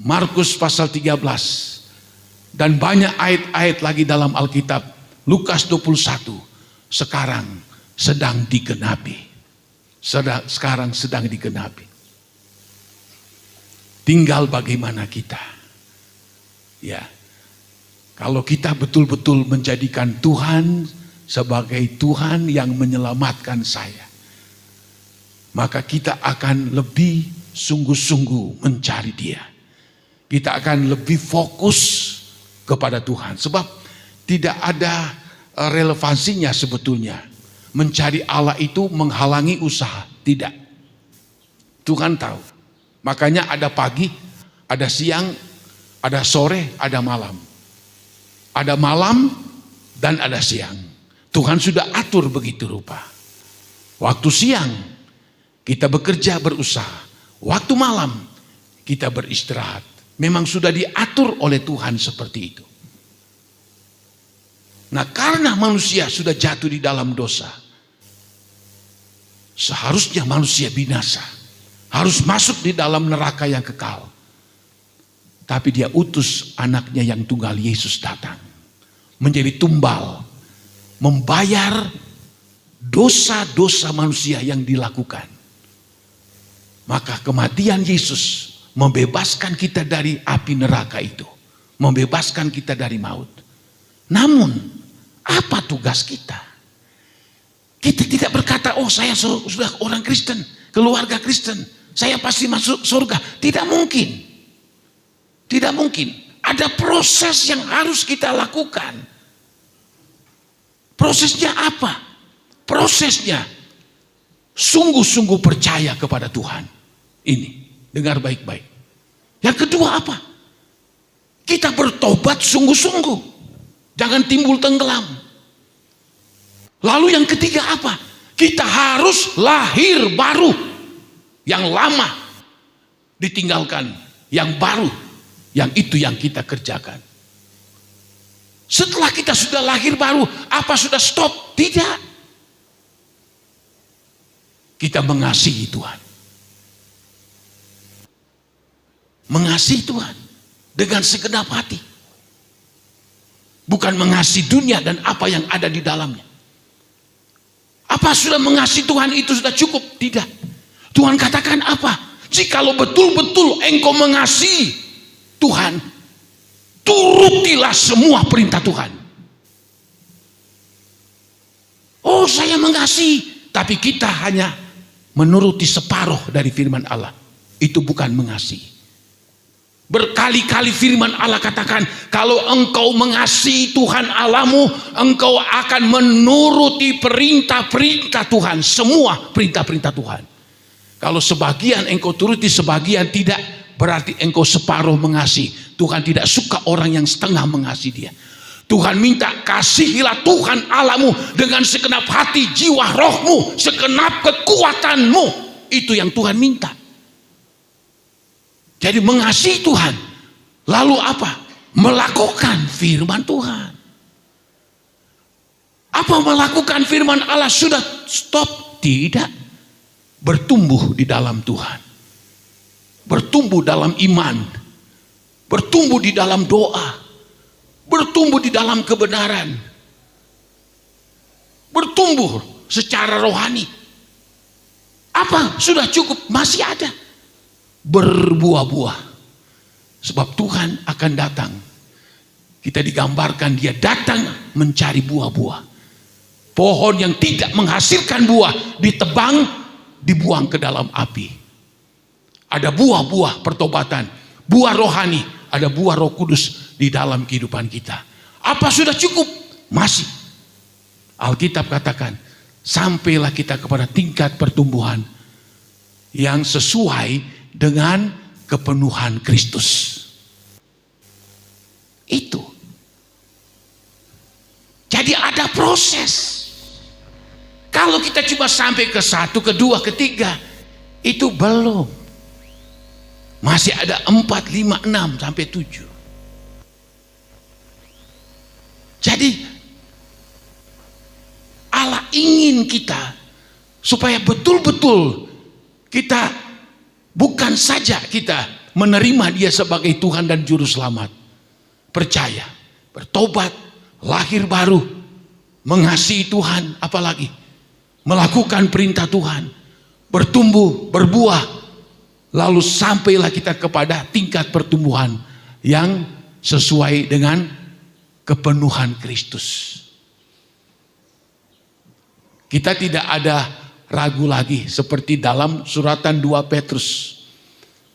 Markus pasal 13, dan banyak ayat-ayat lagi dalam Alkitab. Lukas 21 sekarang sedang digenapi. Sekarang sedang digenapi. Tinggal bagaimana kita. Ya. Kalau kita betul-betul menjadikan Tuhan sebagai Tuhan yang menyelamatkan saya, maka kita akan lebih sungguh-sungguh mencari Dia. Kita akan lebih fokus kepada Tuhan. Sebab tidak ada relevansinya sebetulnya mencari Allah itu menghalangi usaha. Tidak. Tuhan tahu. Makanya ada pagi, ada siang, ada sore, ada malam. Ada malam dan ada siang. Tuhan sudah atur begitu rupa. Waktu siang kita bekerja berusaha. Waktu malam kita beristirahat. Memang sudah diatur oleh Tuhan seperti itu. Nah, karena manusia sudah jatuh di dalam dosa, seharusnya manusia binasa. Harus masuk di dalam neraka yang kekal. Tapi Dia utus anaknya yang tunggal Yesus datang. Menjadi tumbal. Membayar dosa-dosa manusia yang dilakukan. Maka kematian Yesus membebaskan kita dari api neraka itu. Membebaskan kita dari maut. Namun, apa tugas kita? Kita tidak berkata, oh saya sudah orang Kristen, keluarga Kristen, saya pasti masuk surga. Tidak mungkin. Tidak mungkin. Ada proses yang harus kita lakukan. Prosesnya apa? Prosesnya sungguh-sungguh percaya kepada Tuhan. Ini, dengar baik-baik. Yang kedua apa? Kita bertobat sungguh-sungguh. Jangan timbul tenggelam. Lalu yang ketiga apa? Kita harus lahir baru. Yang lama ditinggalkan, yang baru, yang itu yang kita kerjakan. Setelah kita sudah lahir baru, apa sudah stop? Tidak. Kita mengasihi Tuhan. Mengasihi Tuhan dengan segenap hati. Bukan mengasihi dunia dan apa yang ada di dalamnya. Apa sudah mengasihi Tuhan itu sudah cukup? Tidak. Tuhan katakan apa? Jikalau betul-betul engkau mengasihi Tuhan, turutilah semua perintah Tuhan. Oh, saya mengasihi, tapi kita hanya menuruti separuh dari firman Allah. Itu bukan mengasihi. Berkali-kali firman Allah katakan, kalau engkau mengasihi Tuhan Allahmu, engkau akan menuruti perintah-perintah Tuhan, semua perintah-perintah Tuhan. Kalau sebagian engkau turuti, sebagian tidak, berarti engkau separuh mengasihi. Tuhan tidak suka orang yang setengah mengasihi Dia. Tuhan minta, kasihilah Tuhan Allahmu dengan segenap hati, jiwa, rohmu, segenap kekuatanmu. Itu yang Tuhan minta. Jadi mengasihi Tuhan. Lalu apa? Melakukan firman Tuhan. Apa melakukan firman Allah sudah stop? Tidak. Bertumbuh di dalam Tuhan. Bertumbuh dalam iman. Bertumbuh di dalam doa. Bertumbuh di dalam kebenaran. Bertumbuh secara rohani. Apa? Sudah cukup? Masih ada. Berbuah-buah. Sebab Tuhan akan datang. Kita digambarkan dia datang mencari buah-buah. Pohon yang tidak menghasilkan buah ditebang, dibuang ke dalam api. Ada buah-buah pertobatan, buah rohani, ada buah Roh Kudus di dalam kehidupan kita. Apa sudah cukup? Masih. Alkitab katakan, sampailah kita kepada tingkat pertumbuhan yang sesuai dengan kepenuhan Kristus. Itu. Jadi ada proses. Kalau kita cuma sampai ke 1, ke 2, ke 3, itu belum. Masih ada 4, 5, 6 sampai 7. Jadi Allah ingin kita supaya betul-betul kita bukan saja kita menerima dia sebagai Tuhan dan Juru Selamat. Percaya, bertobat, lahir baru, mengasihi Tuhan, apalagi melakukan perintah Tuhan, bertumbuh, berbuah, lalu sampailah kita kepada tingkat pertumbuhan yang sesuai dengan kepenuhan Kristus. Kita tidak ada ragu lagi seperti dalam suratan 2 Petrus.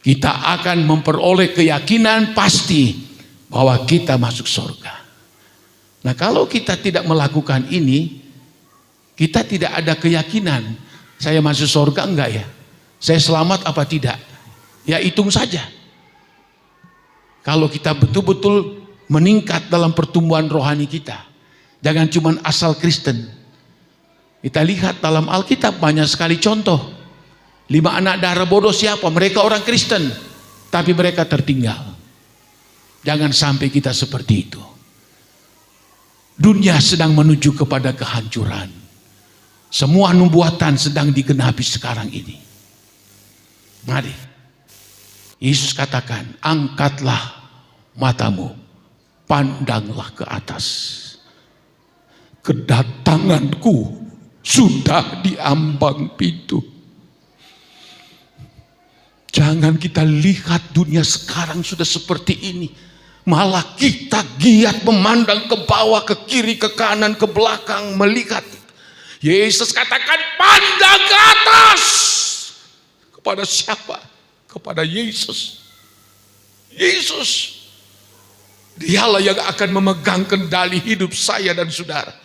Kita akan memperoleh keyakinan pasti bahwa kita masuk surga. Nah, kalau kita tidak melakukan ini, kita tidak ada keyakinan saya masuk surga enggak ya? Saya selamat apa tidak? Ya hitung saja. Kalau kita betul-betul meningkat dalam pertumbuhan rohani kita, jangan cuma asal Kristen. Kita lihat dalam Alkitab banyak sekali contoh. 5 anak darah bodoh siapa? Mereka orang Kristen, tapi mereka tertinggal. Jangan sampai kita seperti itu. Dunia sedang menuju kepada kehancuran. Semua nubuatan sedang digenapi sekarang ini. Mari, Yesus katakan, angkatlah matamu, pandanglah ke atas. Kedatanganku sudah di ambang pintu. Jangan kita lihat dunia sekarang sudah seperti ini. Malah kita giat memandang ke bawah, ke kiri, ke kanan, ke belakang, melihat. Yesus katakan pandang ke atas. Kepada siapa? Kepada Yesus. Yesus. Dialah yang akan memegang kendali hidup saya dan saudara.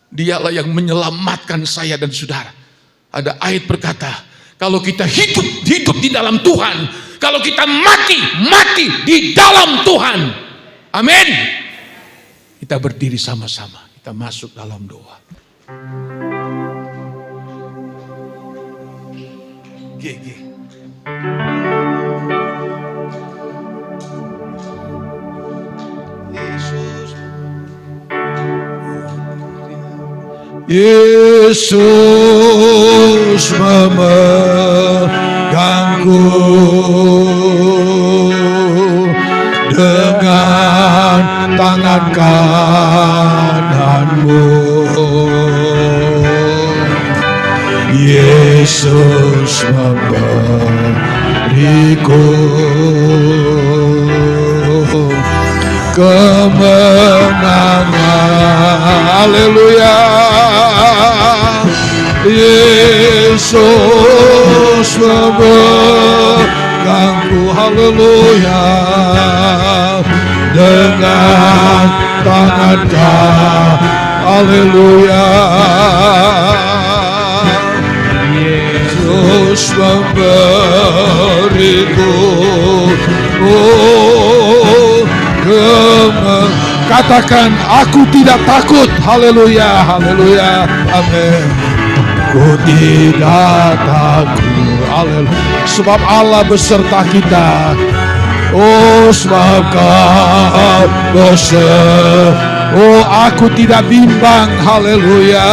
Dialah yang menyelamatkan saya dan saudara. Ada ayat berkata, kalau kita hidup di dalam Tuhan, kalau kita mati di dalam Tuhan. Amin. Kita berdiri sama-sama, kita masuk dalam doa. Yesus memegangku dengan tangan kananmu. Yesus memberiku kemenangan. Haleluya. Yesus memegangku, haleluya, dengan tangan kananmu, haleluya. Yesus memberiku katakan, aku tidak takut, haleluya, haleluya, amin. Ku tidak takut, haleluya, sebab Allah beserta kita. Oh, sebab Kau beserta, oh aku tidak bimbang, haleluya.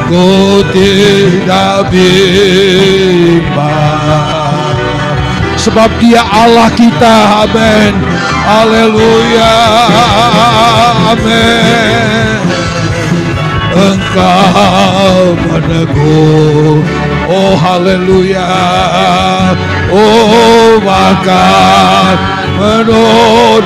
Ku tidak bimbang, sebab Dia Allah kita, amin. Haleluya, amin. Engkau meneguh, oh haleluya, oh maka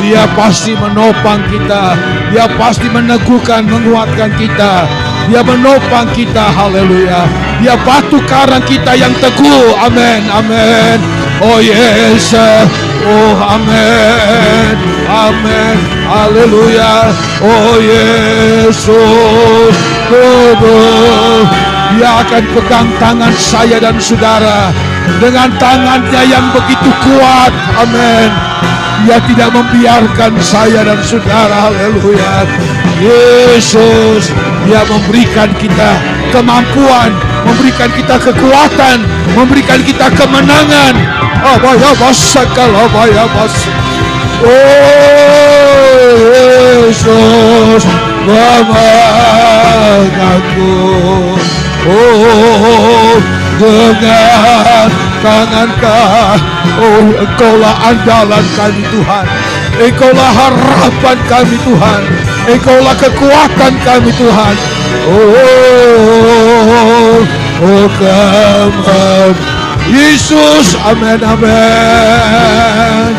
Dia pasti menopang kita. Dia pasti meneguhkan, menguatkan kita. Dia menopang kita, haleluya. Dia batu karang kita yang teguh, amin, amin. Oh Yesus, oh amin, amin, haleluya. Oh Yesus, Dia akan pegang tangan saya dan saudara dengan tangannya yang begitu kuat, amin. Dia tidak membiarkan saya dan saudara, haleluya. Yesus, Dia memberikan kita kemampuan, memberikan kita kekuatan, memberikan kita kemenangan. Abaya basakal, abaya bas. Oh Yesus, memegangku. Oh, dengan tangan-Kau, oh Engkaulah andalan kami Tuhan, Engkaulah harapan kami Tuhan, Engkaulah kekuatan kami Tuhan. Oh Tuhan Yesus, amin, amin.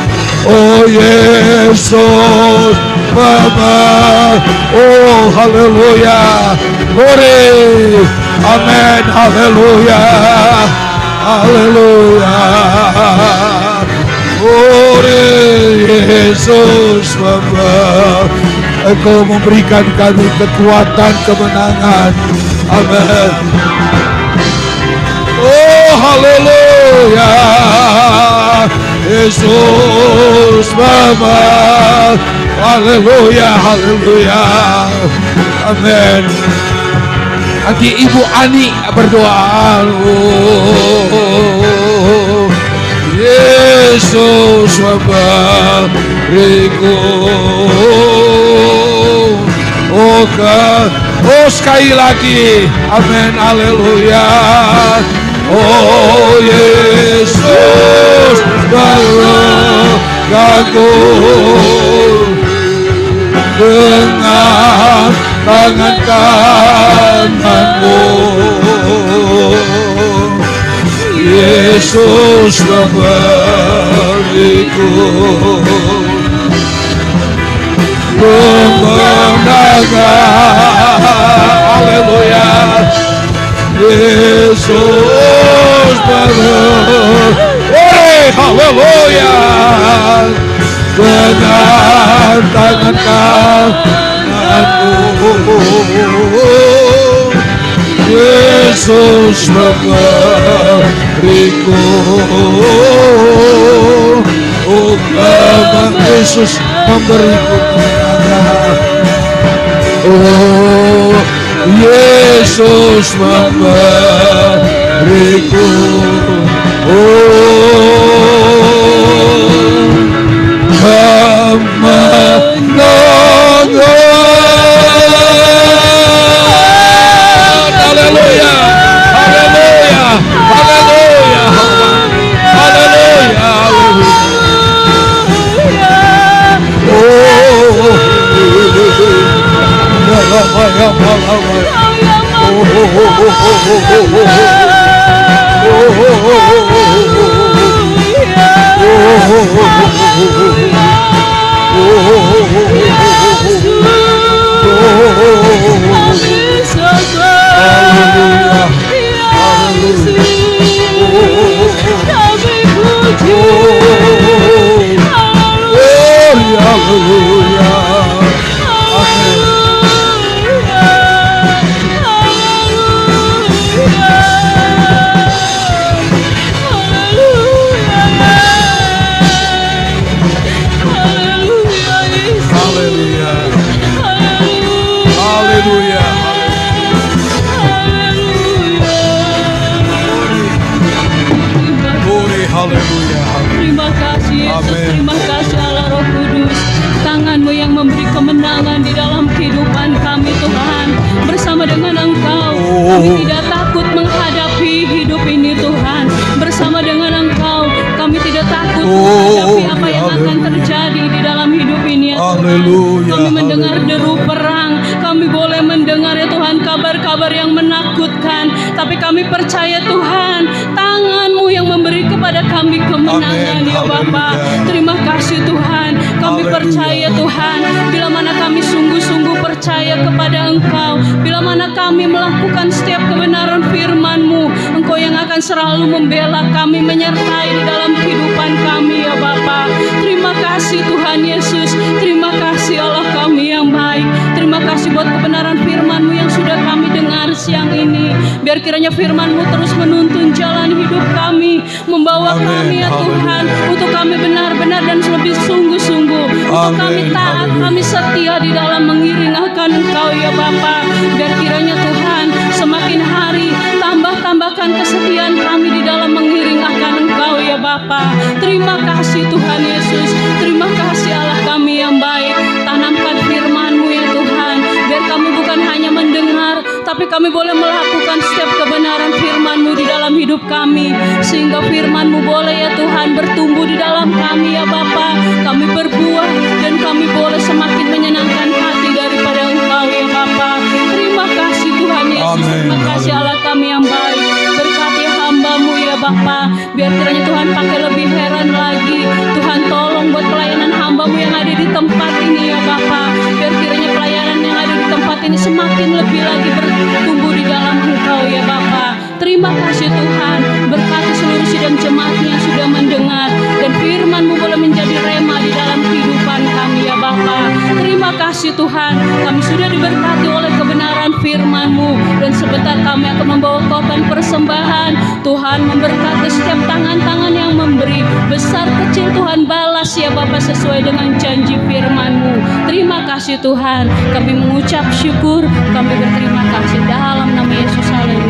Oh Yesus, Bapa, oh haleluya, glory, amin, haleluya, haleluya. Glory Yesus, Bapa, Engkau memberikan kami kekuatan, kemenangan, amin. Oh haleluya, Yesus Bapa, haleluya, haleluya, amin. Nanti Ibu Ani berdoa. Oh, Yesus Bapa, oh sekali lagi, amin, haleluya. Oh Yesus, berganggu dengan tangan kananmu. Yesus memberiku kemenangan, haleluya. Yesus haleluya, dengan tangan kananmu. Yesus memberiku, oh Tuhan Yesus memberiku kemenangan. Oh Yesus memberiku, kemenangan. Haleluya, haleluya, haleluya, haleluya. Terima kasih Yesus, terima kasih Allah Roh Kudus. Tangan-Mu yang memberi kemenangan di dalam kehidupan kami Tuhan. Bersama dengan Engkau, kami tidak takut menghadapi hidup ini Tuhan. Bersama dengan Engkau, kami tidak takut menghadapi apa yang akan terjadi di dalam hidup ini ya Tuhan. Kami mendengar deru perang, kami boleh mendengar ya Tuhan kabar-kabar yang menakutkan. Tapi kami percaya Tuhan, tangan-Mu yang memberi kepada kami kemenangan Amin. ya Bapa. Haleluya. Terima kasih Tuhan. Kami Haleluya. percaya Tuhan, bila mana kami sungguh-sungguh percaya kepada Engkau, bila mana kami melakukan setiap kebenaran firman-Mu, Engkau yang akan selalu membela kami, menyertai di dalam kehidupan kami ya Bapa. Terima kasih Tuhan Yesus. Terima kasih Allah kami yang baik. Terima kasih buat kebenaran firman-Mu yang sudah kami dengar siang ini. Biar kiranya firman-Mu terus menuntun jalan hidup kami, membawa Amin. kami ya Tuhan, Haleluya. untuk kami benar-benar dan lebih sungguh-sungguh, untuk kami Amin. taat, Haleluya. kami setia di dalam mengiring akan Engkau ya Bapa. Biar kiranya Tuhan semakin hari tambahkan kesetiaan kami di dalam mengiring akan Engkau ya Bapa. Terima kasih Tuhan Yesus. Terima kasih Allah kami yang baik. Tanamkan firman-Mu ya Tuhan, biar kami bukan hanya mendengar, tapi kami boleh melakukan setiap kebenaran firman-Mu di dalam hidup kami, sehingga firman-Mu boleh ya Tuhan bertumbuh di dalam kami ya Bapa. Kami berbuah dan kami boleh semakin menyenangkan hati daripada Engkau ya Bapa. Terima kasih Tuhan Yesus. Amin. Terima kasih Allah kami yang baik. Berkati hamba-Mu ya Bapa. Biar kiranya Tuhan pakai lebih heran lagi. Tuhan tolong buat pelayanan hamba-Mu yang ada di tempat ini ya Bapa. Biar kiranya pelayanan yang ada di tempat ini semakin lebih lagi bertumbuh di dalam Engkau ya Bapa. Terima kasih Tuhan. Berkati seluruh sidang jemaat-Mu yang sudah mendengar, dan firman-Mu boleh menjadi rema di dalam kehidupan kami ya Bapa. Terima kasih Tuhan. Kami sudah diberkati oleh kebenaran firman-Mu, dan sebentar kami akan membawa korban persembahan. Tuhan memberkati setiap tangan-tangan yang memberi, besar kecil Tuhan balas ya Bapa sesuai dengan janji firman-Mu. Terima kasih Tuhan. Kami mengucap syukur, kami berterima kasih dalam nama Yesus. Haleluya.